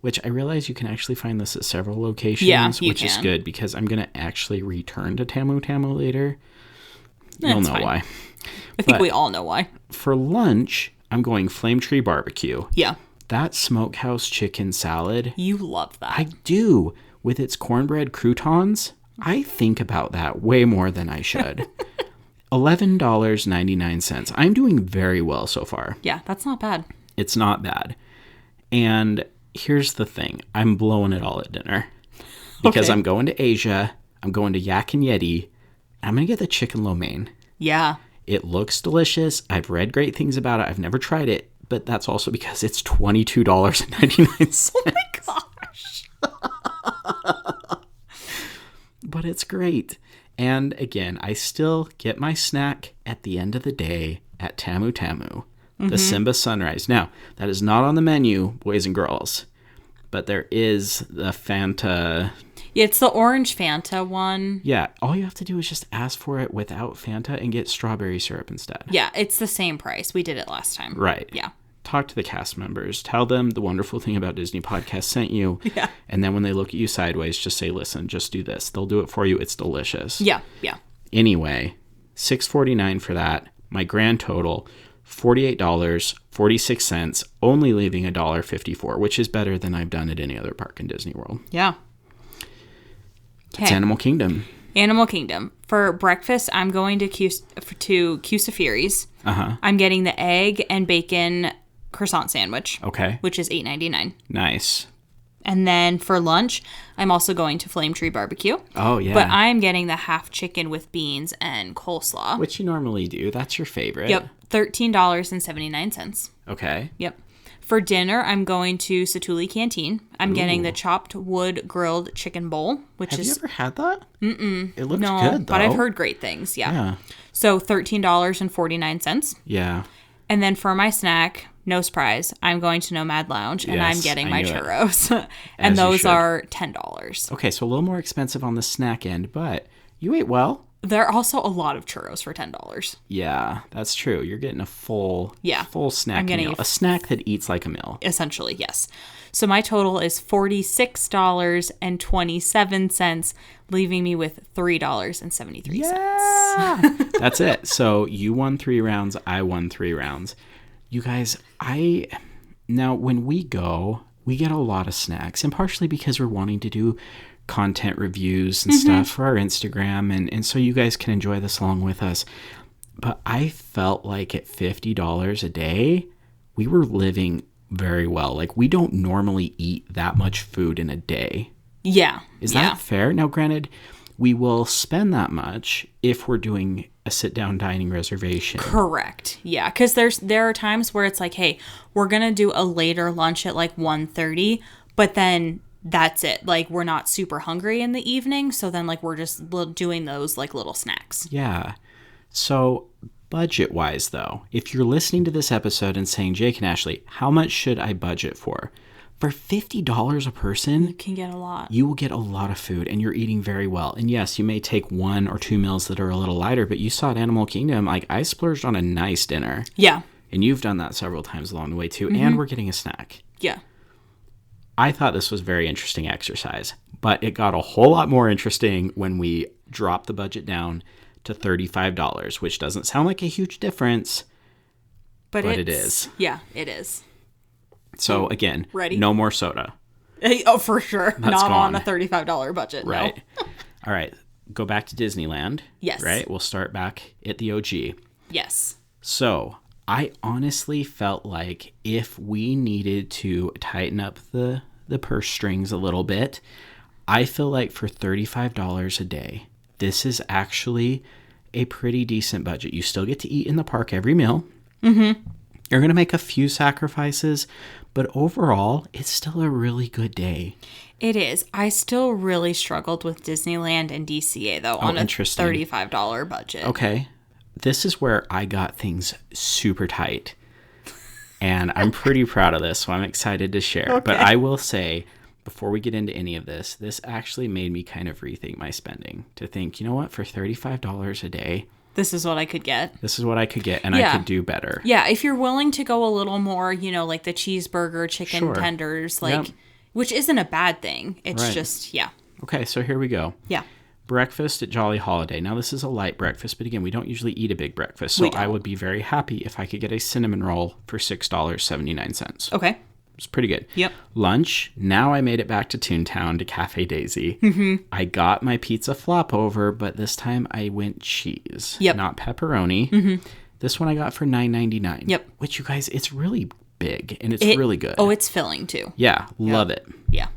Speaker 2: Which I realize you can actually find this at several locations, which is good because I'm going to actually return to Tamu Tamu later. You'll know why.
Speaker 1: I think we all know why.
Speaker 2: For lunch, I'm going Flame Tree Barbecue.
Speaker 1: Yeah.
Speaker 2: That smokehouse chicken salad.
Speaker 1: You love that.
Speaker 2: I do. With its cornbread croutons, I think about that way more than I should. $11.99. I'm doing very well so far.
Speaker 1: Yeah, that's not bad.
Speaker 2: It's not bad. And here's the thing. I'm blowing it all at dinner. Because I'm going to Asia. I'm going to Yak and Yeti. I'm going to get the chicken lo mein.
Speaker 1: Yeah.
Speaker 2: It looks delicious. I've read great things about it. I've never tried it. But that's also because it's $22.99.
Speaker 1: Oh my gosh.
Speaker 2: But it's great. And again, I still get my snack at the end of the day at Tamu Tamu, the Simba Sunrise. Now, that is not on the menu, boys and girls. But there is the Fanta.
Speaker 1: Yeah, it's the orange Fanta one.
Speaker 2: Yeah, all you have to do is just ask for it without Fanta and get strawberry syrup instead.
Speaker 1: Yeah, it's the same price. We did it last time.
Speaker 2: Right.
Speaker 1: Yeah.
Speaker 2: Talk to the cast members. Tell them the wonderful thing about Disney Podcast sent you.
Speaker 1: Yeah.
Speaker 2: And then when they look at you sideways, just say, listen, just do this. They'll do it for you. It's delicious.
Speaker 1: Yeah. Yeah.
Speaker 2: Anyway, $6.49 for that. My grand total, $48.46, only leaving $1.54, which is better than I've done at any other park in Disney World.
Speaker 1: Yeah.
Speaker 2: It's Animal Kingdom.
Speaker 1: Animal Kingdom. For breakfast, I'm going to Kusafiri's. I'm getting the egg and bacon croissant sandwich.
Speaker 2: Okay.
Speaker 1: Which is $8.99.
Speaker 2: Nice.
Speaker 1: And then for lunch, I'm also going to Flame Tree Barbecue.
Speaker 2: Oh, yeah.
Speaker 1: But I'm getting the half chicken with beans and coleslaw.
Speaker 2: Which you normally do. That's your favorite.
Speaker 1: Yep. $13.79.
Speaker 2: Okay.
Speaker 1: Yep. For dinner, I'm going to Satuli Canteen. I'm getting the chopped wood grilled chicken bowl, which
Speaker 2: Have
Speaker 1: is...
Speaker 2: you ever had that? Mm-mm. It looks
Speaker 1: no,
Speaker 2: good, though.
Speaker 1: but I've heard great things. Yeah. So $13.49.
Speaker 2: Yeah.
Speaker 1: And then for my snack, no surprise, I'm going to Nomad Lounge and I'm getting my churros. And those are $10.
Speaker 2: Okay, so a little more expensive on the snack end, but you ate well.
Speaker 1: There are also a lot of churros for $10.
Speaker 2: Yeah, that's true. You're getting a full snack meal. A snack that eats like a meal.
Speaker 1: Essentially, yes. So my total is $46.27, leaving me with $3.73.
Speaker 2: Yeah! That's it. So you won 3 rounds. I won 3 rounds. You guys, now when we go, we get a lot of snacks, and partially because we're wanting to do content reviews and stuff for our Instagram, and so you guys can enjoy this along with us. But I felt like at $50 a day, we were living very well. Like, we don't normally eat that much food in a day.
Speaker 1: Yeah.
Speaker 2: Is that fair? Now, granted, we will spend that much if we're doing a sit-down dining reservation.
Speaker 1: Correct. Yeah, because there are times where it's like, hey, we're going to do a later lunch at like 1:30, but then that's it. Like, we're not super hungry in the evening, so then like we're just doing those like little snacks.
Speaker 2: Yeah. So budget-wise, though, if you're listening to this episode and saying, Jake and Ashley, how much should I budget for? For $50 a person,
Speaker 1: you can get a lot.
Speaker 2: You will get a lot of food, and you're eating very well. And yes, you may take 1 or 2 meals that are a little lighter, but you saw at Animal Kingdom, like, I splurged on a nice dinner.
Speaker 1: Yeah.
Speaker 2: And you've done that several times along the way, too. And we're getting a snack.
Speaker 1: Yeah.
Speaker 2: I thought this was a very interesting exercise, but it got a whole lot more interesting when we dropped the budget down to $35, which doesn't sound like a huge difference, but it is.
Speaker 1: Yeah, it is.
Speaker 2: So again, no more soda.
Speaker 1: Oh, for sure.
Speaker 2: That's
Speaker 1: not
Speaker 2: gone.
Speaker 1: On a $35 budget.
Speaker 2: Right.
Speaker 1: No.
Speaker 2: All right. Go back to Disneyland.
Speaker 1: Yes.
Speaker 2: Right? We'll start back at the OG.
Speaker 1: Yes.
Speaker 2: So I honestly felt like if we needed to tighten up the purse strings a little bit, I feel like for $35 a day, this is actually a pretty decent budget. You still get to eat in the park every meal. Mm-hmm. You're going to make a few sacrifices, but overall, it's still a really good day.
Speaker 1: It is. I still really struggled with Disneyland and DCA, though, on a $35 budget.
Speaker 2: Okay. This is where I got things super tight. And I'm pretty proud of this, so I'm excited to share. Okay. But I will say, before we get into any of this, this actually made me kind of rethink my spending. To think, you know what, for $35 a day,
Speaker 1: this is what I could get.
Speaker 2: This is what I could get, and I could do better.
Speaker 1: Yeah, if you're willing to go a little more, like the cheeseburger, chicken tenders, which isn't a bad thing. It's just,
Speaker 2: Okay, so here we go.
Speaker 1: Yeah.
Speaker 2: Breakfast at Jolly Holiday. Now, this is a light breakfast, but again, we don't usually eat a big breakfast. So I would be very happy if I could get a cinnamon roll for $6.79.
Speaker 1: Okay.
Speaker 2: It's pretty good.
Speaker 1: Yep.
Speaker 2: Lunch. Now I made it back to Toontown to Cafe Daisy. Mm-hmm. I got my pizza flop over, but this time I went cheese.
Speaker 1: Yep.
Speaker 2: Not pepperoni.
Speaker 1: Mm-hmm.
Speaker 2: This one I got for $9.99.
Speaker 1: Yep.
Speaker 2: Which, you guys, it's really big and it's really good.
Speaker 1: Oh, it's filling too.
Speaker 2: Yeah. Love it.
Speaker 1: Yeah.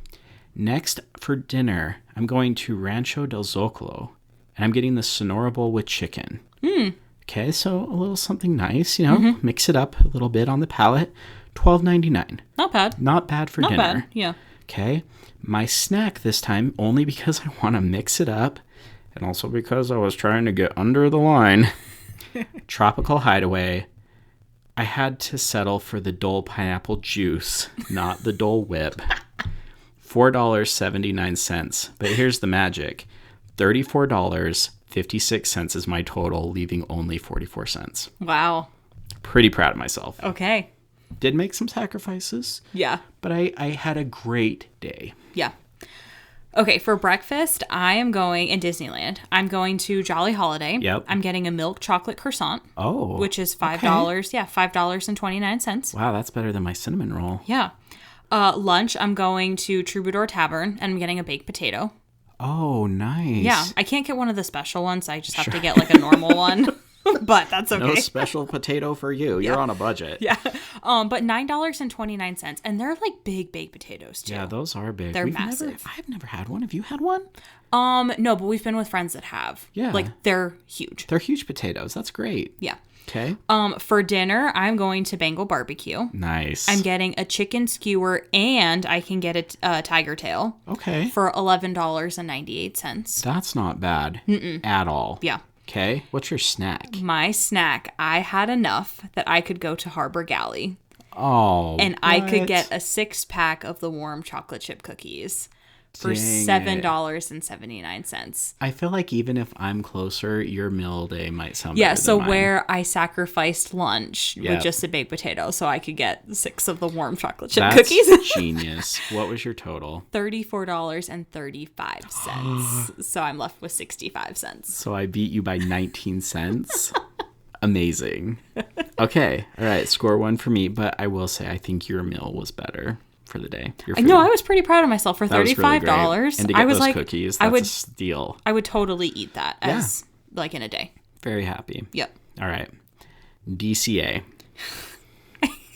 Speaker 2: Next, for dinner, I'm going to Rancho del Zocalo, and I'm getting the Sonora Bowl with chicken. Okay, so a little something nice, mix it up a little bit on the palate. $12.99.
Speaker 1: Not bad.
Speaker 2: Not bad for dinner.
Speaker 1: Not bad, yeah.
Speaker 2: Okay, my snack this time, only because I want to mix it up, and also because I was trying to get under the line, Tropical Hideaway. I had to settle for the Dole Pineapple Juice, not the Dole Whip. $4.79. But here's the magic. $34.56 is my total, leaving only 44 cents.
Speaker 1: Wow.
Speaker 2: Pretty proud of myself.
Speaker 1: Okay.
Speaker 2: Did make some sacrifices.
Speaker 1: Yeah.
Speaker 2: But I had a great day.
Speaker 1: Yeah. Okay, for breakfast, I am going in Disneyland. I'm going to Jolly Holiday.
Speaker 2: Yep.
Speaker 1: I'm getting a milk chocolate croissant.
Speaker 2: Oh.
Speaker 1: Which is $5.
Speaker 2: Okay.
Speaker 1: Yeah, $5.29.
Speaker 2: Wow, that's better than my cinnamon roll.
Speaker 1: Yeah. Lunch, I'm going to Troubadour Tavern and I'm getting a baked potato.
Speaker 2: Oh, nice.
Speaker 1: Yeah, I can't get one of the special ones. I just have to get like a normal one. But that's okay.
Speaker 2: No special potato for you. You're on a budget.
Speaker 1: Yeah. But $9.29. And they're like big baked potatoes too.
Speaker 2: Yeah, those are big.
Speaker 1: They're massive.
Speaker 2: I've never had one. Have you had one?
Speaker 1: No, but we've been with friends that have.
Speaker 2: Yeah.
Speaker 1: Like they're huge.
Speaker 2: They're huge potatoes. That's great.
Speaker 1: Yeah.
Speaker 2: Okay.
Speaker 1: For dinner, I'm going to Bengal Barbecue.
Speaker 2: Nice.
Speaker 1: I'm getting a chicken skewer and I can get a tiger tail.
Speaker 2: Okay.
Speaker 1: For $11.98.
Speaker 2: That's not bad at all.
Speaker 1: Yeah.
Speaker 2: Okay. What's your snack?
Speaker 1: My snack, I had enough that I could go to Harbor Galley.
Speaker 2: Oh.
Speaker 1: And I could get a 6-pack of the warm chocolate chip cookies for $7.79.
Speaker 2: I feel like even if I'm closer, your meal day might sound
Speaker 1: Yeah,
Speaker 2: better
Speaker 1: so
Speaker 2: than mine.
Speaker 1: where I sacrificed lunch with just a baked potato so I could get 6 of the warm chocolate chip
Speaker 2: That's
Speaker 1: cookies.
Speaker 2: Genius. What was your total?
Speaker 1: $34.35. So I'm left with 65 cents.
Speaker 2: So I beat you by 19 cents. Amazing. Okay. All right. Score 1 for me. But I will say, I think your meal was better for the day.
Speaker 1: No, I was pretty proud of myself for $35.
Speaker 2: Really and to get
Speaker 1: I was
Speaker 2: those
Speaker 1: like,
Speaker 2: cookies, that's a steal.
Speaker 1: I would totally eat that as like in a day.
Speaker 2: Very happy.
Speaker 1: Yep.
Speaker 2: All right. DCA.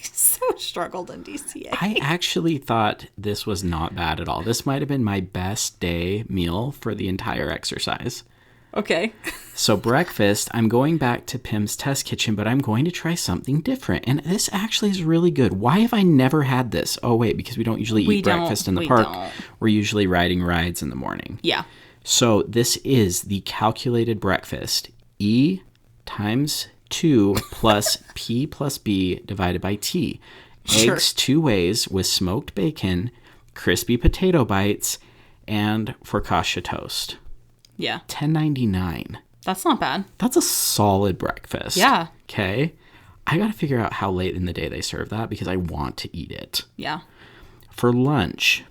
Speaker 1: So struggled in DCA.
Speaker 2: I actually thought this was not bad at all. This might have been my best day meal for the entire exercise.
Speaker 1: Okay.
Speaker 2: So breakfast, I'm going back to Pim's Test Kitchen, but I'm going to try something different. And this actually is really good. Why have I never had this? Oh, wait, because we don't usually eat breakfast in the park. We're usually riding rides in the morning.
Speaker 1: Yeah.
Speaker 2: So this is the calculated breakfast. E times 2 plus P plus B divided by T. Eggs 2 ways with smoked bacon, crispy potato bites, and focaccia toast.
Speaker 1: Yeah.
Speaker 2: $10.99.
Speaker 1: That's not bad.
Speaker 2: That's a solid breakfast.
Speaker 1: Yeah.
Speaker 2: Okay. I got to figure out how late in the day they serve that because I want to eat it.
Speaker 1: Yeah.
Speaker 2: For lunch,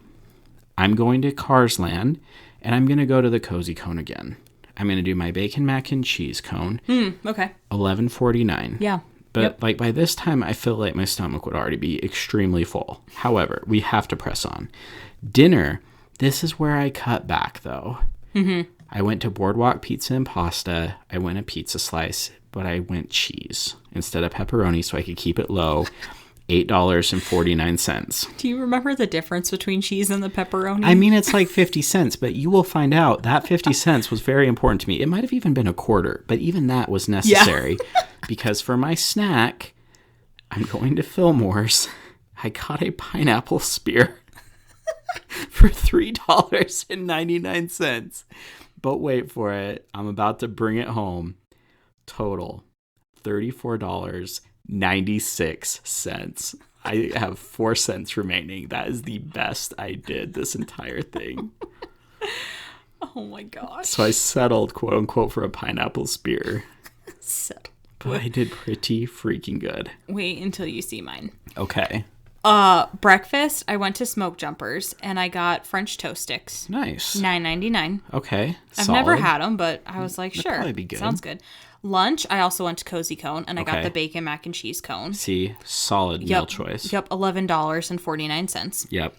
Speaker 2: I'm going to Cars Land and I'm going to go to the Cozy Cone again. I'm going to do my bacon mac and cheese cone.
Speaker 1: Okay.
Speaker 2: $11.49.
Speaker 1: Yeah.
Speaker 2: But like by this time, I feel like my stomach would already be extremely full. However, we have to press on. Dinner, this is where I cut back though. I went to Boardwalk Pizza and Pasta. I went a pizza slice, but I went cheese instead of pepperoni so I could keep it low. $8.49.
Speaker 1: Do you remember the difference between cheese and the pepperoni?
Speaker 2: I mean, it's like 50 cents, but you will find out that 50 cents was very important to me. It might have even been a quarter, but even that was necessary because for my snack, I'm going to Fillmore's. I got a pineapple spear for $3.99. But wait for it. I'm about to bring it home. Total $34.96. I have 4 cents remaining. That is the best I did this entire thing.
Speaker 1: Oh my gosh.
Speaker 2: So I settled, quote unquote, for a pineapple spear.
Speaker 1: Settled.
Speaker 2: But I did pretty freaking good.
Speaker 1: Wait until you see mine.
Speaker 2: Okay.
Speaker 1: Breakfast, I went to Smoke Jumpers and I got French toast sticks.
Speaker 2: Nice.
Speaker 1: $9.99.
Speaker 2: Okay.
Speaker 1: I've never had them, but I was like, sure.
Speaker 2: Probably be good.
Speaker 1: Sounds good. Lunch, I also went to Cozy Cone and I got the bacon mac and cheese cone.
Speaker 2: See, solid meal choice.
Speaker 1: Yep, $11.49.
Speaker 2: Yep.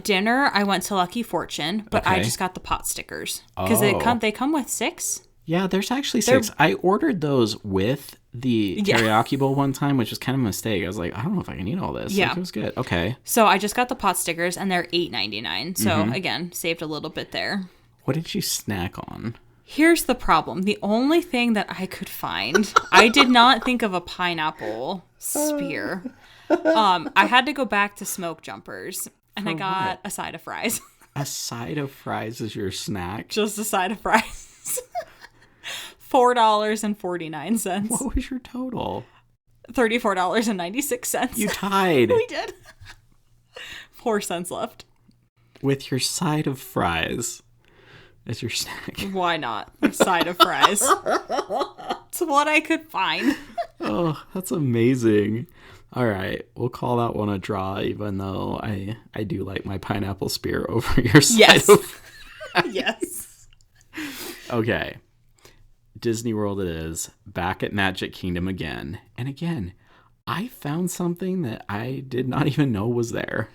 Speaker 1: Dinner, I went to Lucky Fortune, but I just got the pot stickers because they come with 6.
Speaker 2: Yeah, there's actually 6. I ordered those with the teriyaki bowl one time, which was kind of a mistake. I was like, I don't know if I can eat all this.
Speaker 1: Yeah.
Speaker 2: Like, it was good. Okay.
Speaker 1: So I just got the pot stickers and they're $8.99. So again, saved a little bit there.
Speaker 2: What did you snack on?
Speaker 1: Here's the problem. The only thing that I could find, I did not think of a pineapple spear. I had to go back to Smoke Jumpers and I got a side of fries.
Speaker 2: A side of fries is your snack?
Speaker 1: Just a side of fries. $4.49.
Speaker 2: What was your total?
Speaker 1: $34.96.
Speaker 2: You tied.
Speaker 1: We did. 4 cents left.
Speaker 2: With your side of fries as your snack.
Speaker 1: Why not? A side of fries. It's what I could find.
Speaker 2: Oh, that's amazing. All right, we'll call that one a draw, even though I do like my pineapple spear over your side.
Speaker 1: Yes.
Speaker 2: Of...
Speaker 1: Yes.
Speaker 2: Okay. Disney World it is. Back at Magic Kingdom again. And again, I found something that I did not even know was there.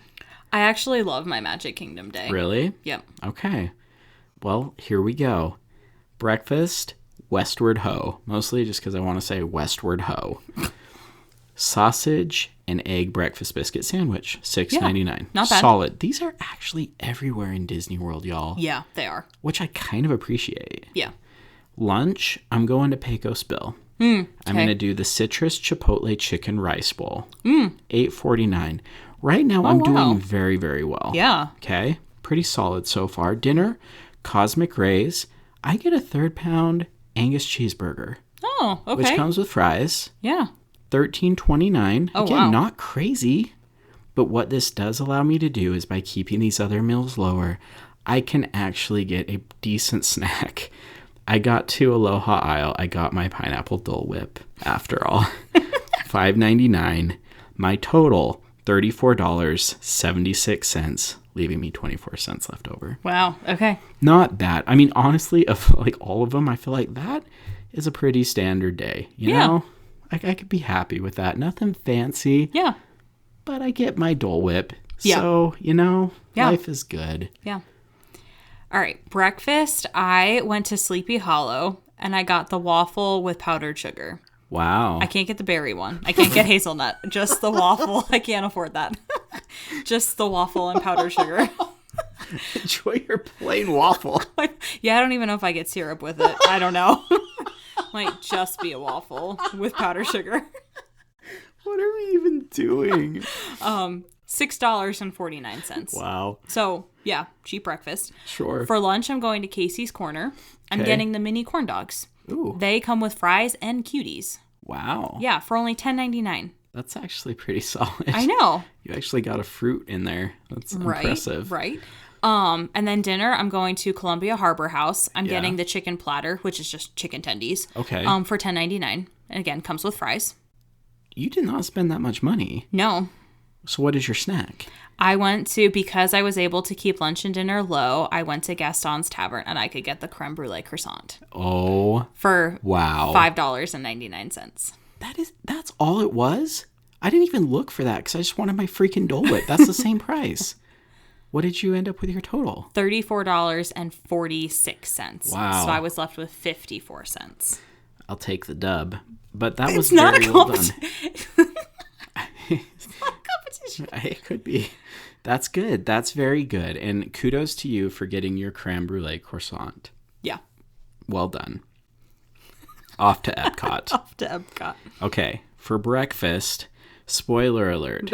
Speaker 1: I actually love my Magic Kingdom day.
Speaker 2: Really?
Speaker 1: Yep.
Speaker 2: Okay. Well, here we go. Breakfast, Westward Ho. Mostly just because I want to say Westward Ho. Sausage and egg breakfast biscuit sandwich, $6.99.
Speaker 1: Not bad.
Speaker 2: Solid. These are actually everywhere in Disney World, y'all.
Speaker 1: Yeah, they are.
Speaker 2: Which I kind of appreciate.
Speaker 1: Yeah.
Speaker 2: Lunch, I'm going to Pecos Bill. I'm going to do the citrus chipotle chicken rice bowl. $8.49. Right now, I'm doing very, very well.
Speaker 1: Yeah.
Speaker 2: Okay. Pretty solid so far. Dinner, Cosmic Rays. I get a 3rd-pound Angus cheeseburger.
Speaker 1: Oh, okay.
Speaker 2: Which comes with fries.
Speaker 1: Yeah.
Speaker 2: $13.29.
Speaker 1: Oh,
Speaker 2: Again,
Speaker 1: wow.
Speaker 2: not crazy. But what this does allow me to do is by keeping these other meals lower, I can actually get a decent snack. I got to Aloha Isle. I got my pineapple Dole Whip after all. $5.99. My total, $34.76, leaving me 24 cents left over.
Speaker 1: Wow. Okay.
Speaker 2: Not bad. I mean, honestly, of like all of them, I feel like that is a pretty standard day. You know? I could be happy with that. Nothing fancy.
Speaker 1: Yeah.
Speaker 2: But I get my Dole Whip.
Speaker 1: Yeah.
Speaker 2: So, life is good.
Speaker 1: Yeah. All right. Breakfast, I went to Sleepy Hollow and I got the waffle with powdered sugar.
Speaker 2: Wow.
Speaker 1: I can't get the berry one. I can't get hazelnut. Just the waffle. I can't afford that. Just the waffle and powdered sugar.
Speaker 2: Enjoy your plain waffle.
Speaker 1: Yeah, I don't even know if I get syrup with it. I don't know. Might just be a waffle with powdered sugar.
Speaker 2: What are we even doing?
Speaker 1: $6.49.
Speaker 2: Wow.
Speaker 1: So, yeah, cheap breakfast.
Speaker 2: Sure.
Speaker 1: For lunch, I'm going to Casey's Corner. I'm getting the mini corn dogs.
Speaker 2: Ooh.
Speaker 1: They come with fries and cuties.
Speaker 2: Wow.
Speaker 1: Yeah, for only $10.99.
Speaker 2: That's actually pretty solid.
Speaker 1: I know.
Speaker 2: You actually got a fruit in there. That's impressive.
Speaker 1: Right. And then dinner, I'm going to Columbia Harbor House. I'm getting the chicken platter, which is just chicken tendies.
Speaker 2: Okay.
Speaker 1: For $10.99. And again, comes with fries.
Speaker 2: You did not spend that much money.
Speaker 1: No.
Speaker 2: So what is your snack?
Speaker 1: I went to, because I was able to keep lunch and dinner low, I went to Gaston's Tavern and I could get the creme brulee croissant.
Speaker 2: Oh.
Speaker 1: For
Speaker 2: wow.
Speaker 1: $5.99.
Speaker 2: That's all it was? I didn't even look for that because I just wanted my freaking Dole Whip. That's the same price. What did you end up with your total?
Speaker 1: $34.46.
Speaker 2: Wow.
Speaker 1: So I was left with 54 cents.
Speaker 2: I'll take the dub. But that was
Speaker 1: not
Speaker 2: very
Speaker 1: a
Speaker 2: well done.
Speaker 1: It's not a competition.
Speaker 2: It could be. That's good. That's very good. And kudos to you for getting your creme brulee croissant.
Speaker 1: Yeah.
Speaker 2: Well done. Off to Epcot.
Speaker 1: Off to Epcot.
Speaker 2: Okay. For breakfast, spoiler alert.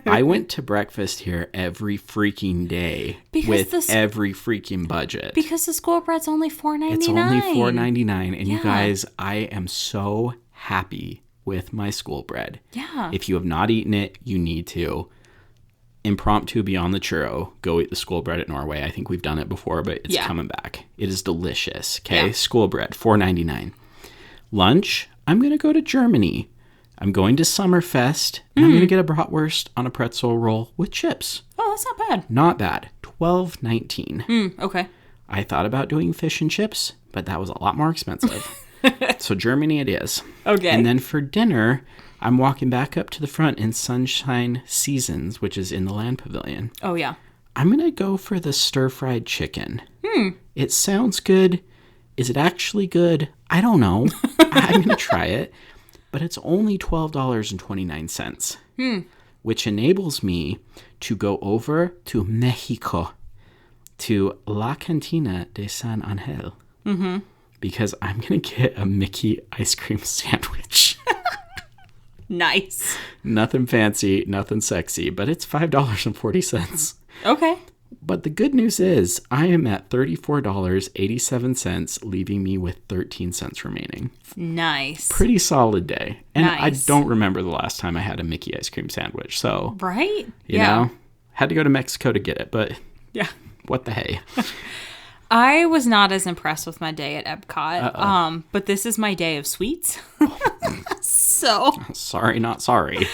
Speaker 2: I went to breakfast here every freaking day with every freaking budget.
Speaker 1: Because the school bread's only $4.99.
Speaker 2: It's only $4.99. And you guys, I am so happy with my school bread.
Speaker 1: Yeah.
Speaker 2: If you have not eaten it, you need to. Impromptu beyond the churro, go eat the school bread at Norway. I think we've done it before, but it's coming back. It is delicious. Okay, school bread, $4.99. Lunch, I'm going to go to Germany. I'm going to Summerfest, and I'm going to get a bratwurst on a pretzel roll with chips.
Speaker 1: Oh, that's not bad.
Speaker 2: Not bad. $12.19.
Speaker 1: Okay.
Speaker 2: I thought about doing fish and chips, but that was a lot more expensive. So Germany it is.
Speaker 1: Okay.
Speaker 2: And then for dinner, I'm walking back up to the front in Sunshine Seasons, which is in the Land Pavilion.
Speaker 1: Oh, yeah.
Speaker 2: I'm going to go for the stir-fried chicken. It sounds good. Is it actually good? I don't know. I'm going to try it. But it's only $12.29, which enables me to go over to Mexico, to La Cantina de San Angel, because I'm going to get a Mickey ice cream sandwich.
Speaker 1: Nice.
Speaker 2: Nothing fancy, nothing sexy, but it's $5.40.
Speaker 1: Okay.
Speaker 2: But the good news is I am at $34.87, leaving me with 13 cents remaining.
Speaker 1: Nice.
Speaker 2: Pretty solid day. And
Speaker 1: nice.
Speaker 2: I don't remember the last time I had a Mickey ice cream sandwich. So,
Speaker 1: right?
Speaker 2: You know, had to go to Mexico to get it, but what the hey.
Speaker 1: I was not as impressed with my day at Epcot. But this is my day of sweets. So
Speaker 2: Sorry, not sorry.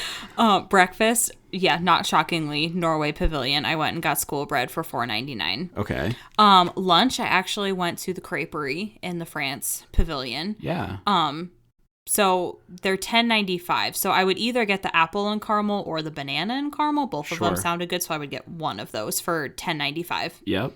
Speaker 1: breakfast, yeah, not shockingly, Norway Pavilion. I went and got school bread for $4.99.
Speaker 2: Okay.
Speaker 1: Lunch, I actually went to the Creperie in the France Pavilion.
Speaker 2: Yeah.
Speaker 1: So they're $10.95. So I would either get the apple and caramel or the banana and caramel. Both of them sounded good, so I would get one of those for $10.95.
Speaker 2: Yep.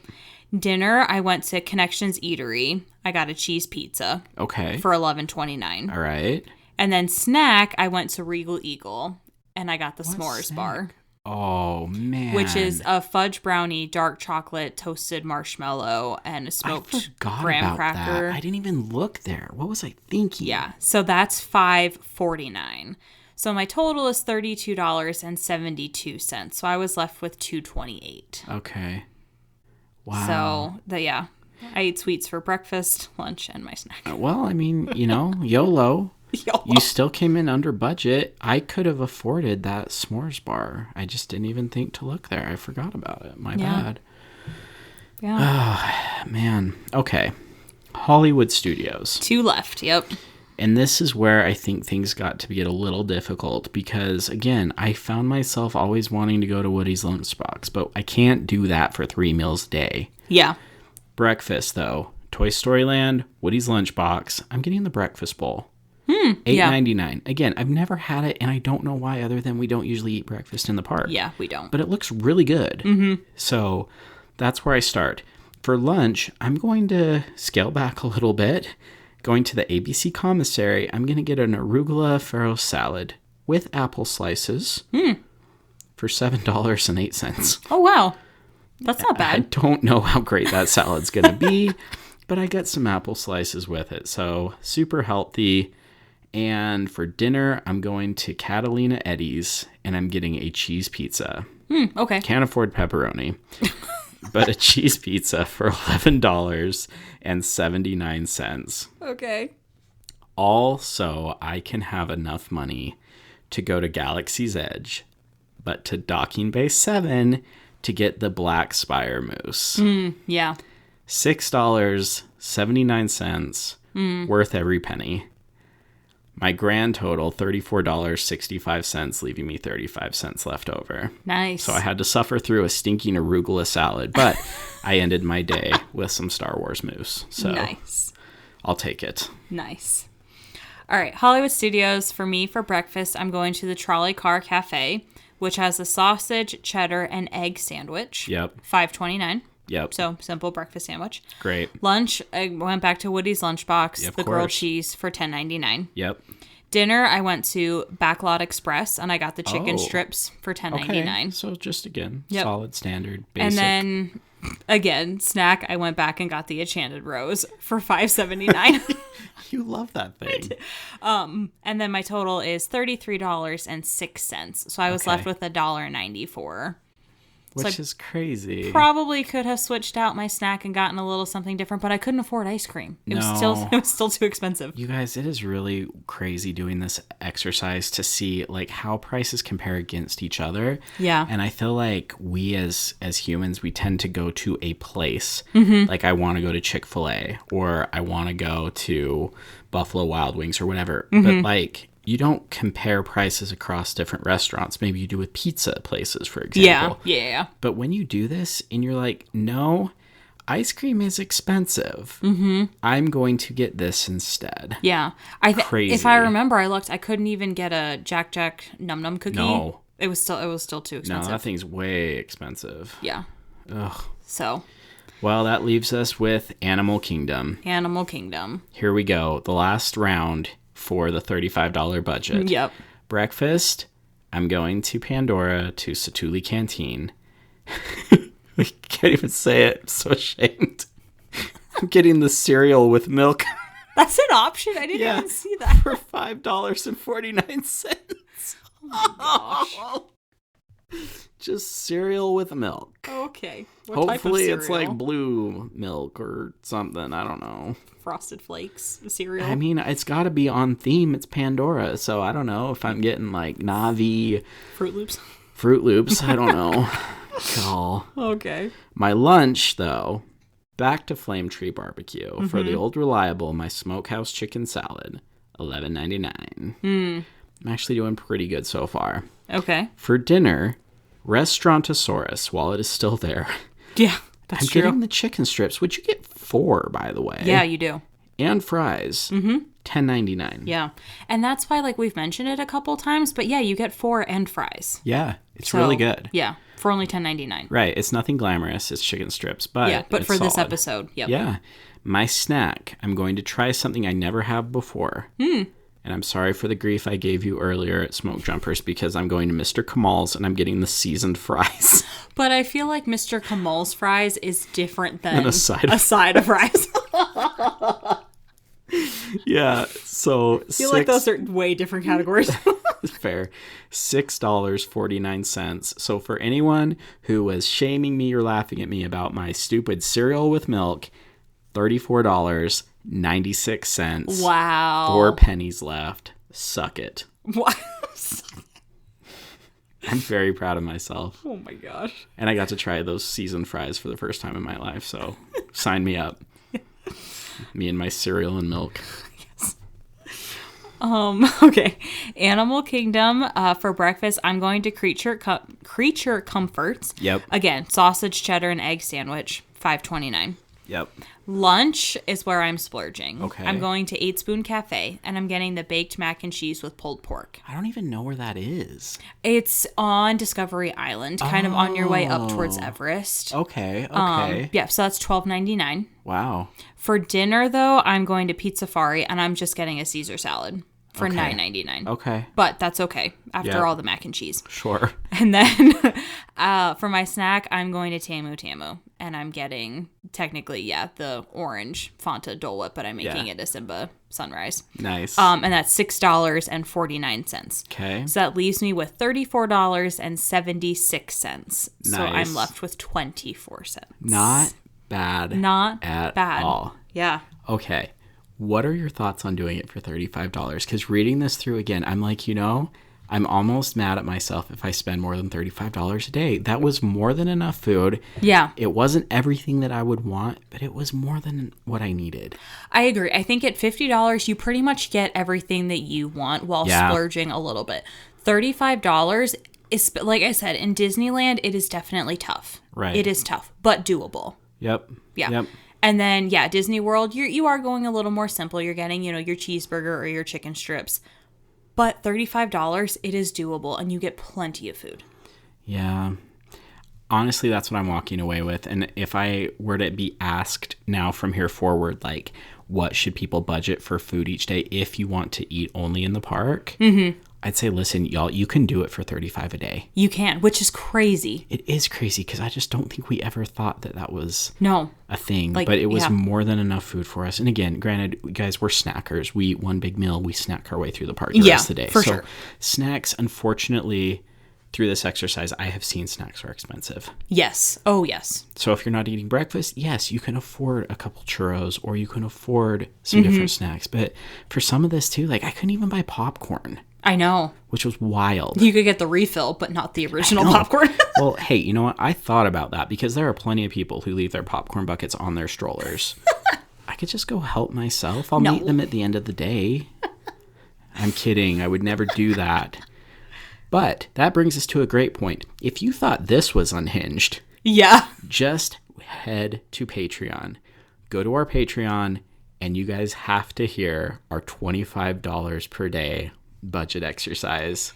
Speaker 1: Dinner, I went to Connections Eatery. I got a cheese pizza.
Speaker 2: Okay.
Speaker 1: For $11.29.
Speaker 2: All right.
Speaker 1: And then snack, I went to Regal Eagle and I got the s'mores
Speaker 2: snack?
Speaker 1: bar.
Speaker 2: Oh, man.
Speaker 1: Which is a fudge brownie, dark chocolate, toasted marshmallow, and a smoked graham cracker.
Speaker 2: That. I didn't even look there. What was I thinking?
Speaker 1: Yeah. So that's $5.49. So my total is $32.72. So I was left with $2.28.
Speaker 2: Okay. Wow.
Speaker 1: So I ate sweets for breakfast, lunch, and my snack.
Speaker 2: Well, I mean, YOLO. You still came in under budget. I could have afforded that s'mores bar. I just didn't even think to look there. I forgot about it. My bad.
Speaker 1: Yeah.
Speaker 2: Oh, man. Okay. Hollywood Studios.
Speaker 1: 2 left. Yep.
Speaker 2: And this is where I think things got to get a little difficult because, again, I found myself always wanting to go to Woody's Lunchbox, but I can't do that for 3 meals a day.
Speaker 1: Yeah.
Speaker 2: Breakfast, though. Toy Story Land, Woody's Lunchbox. I'm getting the breakfast bowl. $8.99. Again, I've never had it, and I don't know why other than we don't usually eat breakfast in the park.
Speaker 1: Yeah, we don't.
Speaker 2: But it looks really good. Mm-hmm. So that's where I start. For lunch, I'm going to scale back a little bit. Going to the ABC Commissary, I'm going to get an arugula farro salad with apple slices for $7.08.
Speaker 1: Oh, wow. That's not bad.
Speaker 2: I don't know how great that salad's going to be, but I got some apple slices with it. So super healthy. And for dinner, I'm going to Catalina Eddie's, and I'm getting a cheese pizza.
Speaker 1: Okay.
Speaker 2: Can't afford pepperoni, but a cheese pizza for $11.79.
Speaker 1: Okay.
Speaker 2: Also, I can have enough money to go to Galaxy's Edge, but to Docking Bay 7 to get the Black Spire Moose.
Speaker 1: Yeah.
Speaker 2: $6.79, worth every penny. My grand total, $34.65, leaving me 35 cents left over.
Speaker 1: Nice.
Speaker 2: So I had to suffer through a stinking arugula salad, but I ended my day with some Star Wars mousse. So
Speaker 1: nice.
Speaker 2: I'll take it.
Speaker 1: Nice. All right, Hollywood Studios, for me, for breakfast, I'm going to the Trolley Car Cafe, which has a sausage, cheddar, and egg sandwich.
Speaker 2: Yep.
Speaker 1: $5.29.
Speaker 2: Yep.
Speaker 1: So, simple breakfast sandwich.
Speaker 2: Great.
Speaker 1: Lunch, I went back to Woody's Lunchbox,
Speaker 2: Yep,
Speaker 1: the grilled cheese for $10.99.
Speaker 2: Yep.
Speaker 1: Dinner, I went to Backlot Express, and I got the chicken strips for $10.99.
Speaker 2: Okay. So just, again, solid, standard, basic.
Speaker 1: And then, again, snack, I went back and got the Enchanted Rose for $5.79.
Speaker 2: You love that thing.
Speaker 1: And then my total is $33.06. So I was left with $1.94.
Speaker 2: Which is crazy.
Speaker 1: Probably could have switched out my snack and gotten a little something different, but I couldn't afford ice cream. It was still too expensive.
Speaker 2: You guys, it is really crazy doing this exercise to see like how prices compare against each other.
Speaker 1: Yeah.
Speaker 2: And I feel like we as humans, we tend to go to a place. Like I want to go to Chick-fil-A or I want to go to Buffalo Wild Wings or whatever. But like you don't compare prices across different restaurants. Maybe you do with pizza places, for example.
Speaker 1: Yeah.
Speaker 2: But when you do this and you're like, no, ice cream is expensive. I'm going to get this instead.
Speaker 1: Yeah.
Speaker 2: Crazy.
Speaker 1: If I remember, I looked, I couldn't even get a Jack Jack Num Num cookie.
Speaker 2: No.
Speaker 1: It was still too expensive.
Speaker 2: No, that thing's way expensive.
Speaker 1: Yeah.
Speaker 2: Ugh.
Speaker 1: So.
Speaker 2: Well, that leaves us with Animal Kingdom.
Speaker 1: Animal Kingdom.
Speaker 2: Here we go. The last round for the $35 budget.
Speaker 1: Yep.
Speaker 2: Breakfast, I'm going to Pandora to Satuli Canteen. I can't even say it. I'm so ashamed. I'm getting the cereal with milk.
Speaker 1: That's an option. I didn't even see that.
Speaker 2: For $5.49.
Speaker 1: Oh my gosh.
Speaker 2: Just cereal with milk.
Speaker 1: Okay.
Speaker 2: Hopefully it's like blue milk or something. I don't know.
Speaker 1: Frosted Flakes cereal.
Speaker 2: I mean, it's got to be on theme. It's Pandora. So I don't know if I'm getting like Navi.
Speaker 1: Fruit Loops.
Speaker 2: Fruit Loops. I don't know. Call.
Speaker 1: Okay.
Speaker 2: My lunch, though, back to Flame Tree Barbecue for the old reliable, my smokehouse chicken salad. $11.99. I'm actually doing pretty good so far.
Speaker 1: Okay.
Speaker 2: For dinner, Restaurantosaurus, while it is still there.
Speaker 1: Yeah, that's true.
Speaker 2: I'm getting the chicken strips, which you get 4, by the way.
Speaker 1: Yeah, you do.
Speaker 2: And fries. $10.99.
Speaker 1: Yeah. And that's why, like, we've mentioned it a couple times, but yeah, you get 4 and fries.
Speaker 2: Yeah, it's really good.
Speaker 1: Yeah, for only $10.99.
Speaker 2: Right. It's nothing glamorous. It's chicken strips, but
Speaker 1: yeah, but
Speaker 2: it's
Speaker 1: for this
Speaker 2: solid.
Speaker 1: episode, yep.
Speaker 2: Yeah. My snack, I'm going to try something I never have before. And I'm sorry for the grief I gave you earlier at Smoke Jumpers because I'm going to Mr. Kamal's and I'm getting the seasoned fries.
Speaker 1: But I feel like Mr. Kamal's fries is different than
Speaker 2: a side of
Speaker 1: fries.
Speaker 2: Yeah, so
Speaker 1: I feel like those are way different categories.
Speaker 2: Fair. $6.49. So for anyone who was shaming me or laughing at me about my stupid cereal with milk, $34.96.
Speaker 1: Wow.
Speaker 2: 4 pennies left. Suck it.
Speaker 1: What?
Speaker 2: I'm very proud of myself.
Speaker 1: Oh my gosh.
Speaker 2: And I got to try those seasoned fries for the first time in my life, so sign me up. Me and my cereal and milk.
Speaker 1: Yes. Okay. Animal Kingdom, for breakfast, I'm going to Creature Comforts.
Speaker 2: Yep.
Speaker 1: Again, sausage, cheddar, and egg sandwich, $5.29.
Speaker 2: Yep.
Speaker 1: Lunch is where I'm splurging.
Speaker 2: Okay.
Speaker 1: I'm going to 8 Spoon Cafe, and I'm getting the baked mac and cheese with pulled pork.
Speaker 2: I don't even know where that is.
Speaker 1: It's on Discovery Island, kind of on your way up towards Everest.
Speaker 2: Okay.
Speaker 1: Yeah, so that's $12.99.
Speaker 2: Wow.
Speaker 1: For dinner, though, I'm going to Pizza Safari, and I'm just getting a Caesar salad for $9.99.
Speaker 2: Okay.
Speaker 1: But that's okay after
Speaker 2: Yep.
Speaker 1: all the mac and cheese.
Speaker 2: Sure.
Speaker 1: And then for my snack, I'm going to Tamu Tamu. And I'm getting, technically, the orange Fanta Dole Whip, but I'm making it a Simba Sunrise.
Speaker 2: Nice.
Speaker 1: And that's $6.49.
Speaker 2: Okay.
Speaker 1: So that leaves me with $34.76. So I'm
Speaker 2: Nice.
Speaker 1: left with 24 cents.
Speaker 2: Not bad.
Speaker 1: Not
Speaker 2: at
Speaker 1: bad.
Speaker 2: all.
Speaker 1: Yeah.
Speaker 2: Okay. What are your thoughts on doing it for $35? Because reading this through again, I'm like, I'm almost mad at myself if I spend more than $35 a day. That was more than enough food.
Speaker 1: Yeah.
Speaker 2: It wasn't everything that I would want, but it was more than what I needed.
Speaker 1: I agree. I think at $50, you pretty much get everything that you want while splurging a little bit. $35 is, like I said, in Disneyland, it is definitely tough.
Speaker 2: Right.
Speaker 1: It is tough, but doable.
Speaker 2: Yep.
Speaker 1: Yeah.
Speaker 2: Yep.
Speaker 1: And then, Disney World, you are going a little more simple. You're getting, your cheeseburger or your chicken strips. But $35, it is doable, and you get plenty of food.
Speaker 2: Yeah. Honestly, that's what I'm walking away with. And if I were to be asked now from here forward, like, what should people budget for food each day if you want to eat only in the park? I'd say, listen, y'all, you can do it for $35 a day.
Speaker 1: You can, which is crazy.
Speaker 2: It is crazy because I just don't think we ever thought that was a thing.
Speaker 1: Like,
Speaker 2: but it was more than enough food for us. And again, granted, guys, we're snackers. We eat one big meal. We snack our way through the park the rest of the day.
Speaker 1: For sure.
Speaker 2: Snacks, unfortunately, through this exercise, I have seen snacks are expensive.
Speaker 1: Yes. Oh, yes.
Speaker 2: So if you're not eating breakfast, yes, you can afford a couple churros or you can afford some different snacks. But for some of this too, like I couldn't even buy popcorn.
Speaker 1: I know.
Speaker 2: Which was wild.
Speaker 1: You could get the refill, but not the original popcorn.
Speaker 2: Well, hey, you know what? I thought about that because there are plenty of people who leave their popcorn buckets on their strollers. I could just go help myself. I'll meet them at the end of the day. I'm kidding. I would never do that. But that brings us to a great point. If you thought this was unhinged, just head to Patreon. Go to our Patreon, and you guys have to hear our $25 per day budget exercise.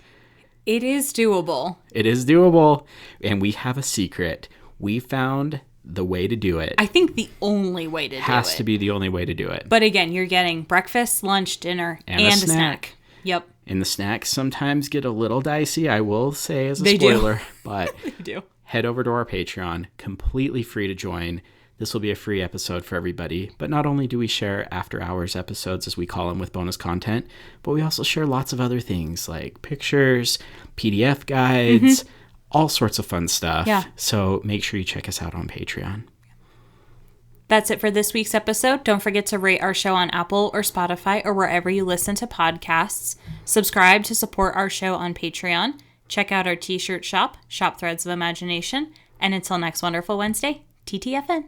Speaker 1: It is doable.
Speaker 2: It is doable. And we have a secret. We found the way to do it.
Speaker 1: I think the only way to do it.
Speaker 2: Has to be the only way to do it.
Speaker 1: But again, you're getting breakfast, lunch, dinner, and a snack. Yep.
Speaker 2: And the snacks sometimes get a little dicey, I will say as a spoiler. But
Speaker 1: they do.
Speaker 2: Head over to our Patreon. Completely free to join. This will be a free episode for everybody. But not only do we share after hours episodes, as we call them, with bonus content, but we also share lots of other things like pictures, PDF guides, all sorts of fun stuff.
Speaker 1: Yeah.
Speaker 2: So make sure you check us out on Patreon.
Speaker 1: That's it for this week's episode. Don't forget to rate our show on Apple or Spotify or wherever you listen to podcasts. Subscribe to support our show on Patreon. Check out our t-shirt shop, Shop Threads of Imagination. And until next wonderful Wednesday, TTFN.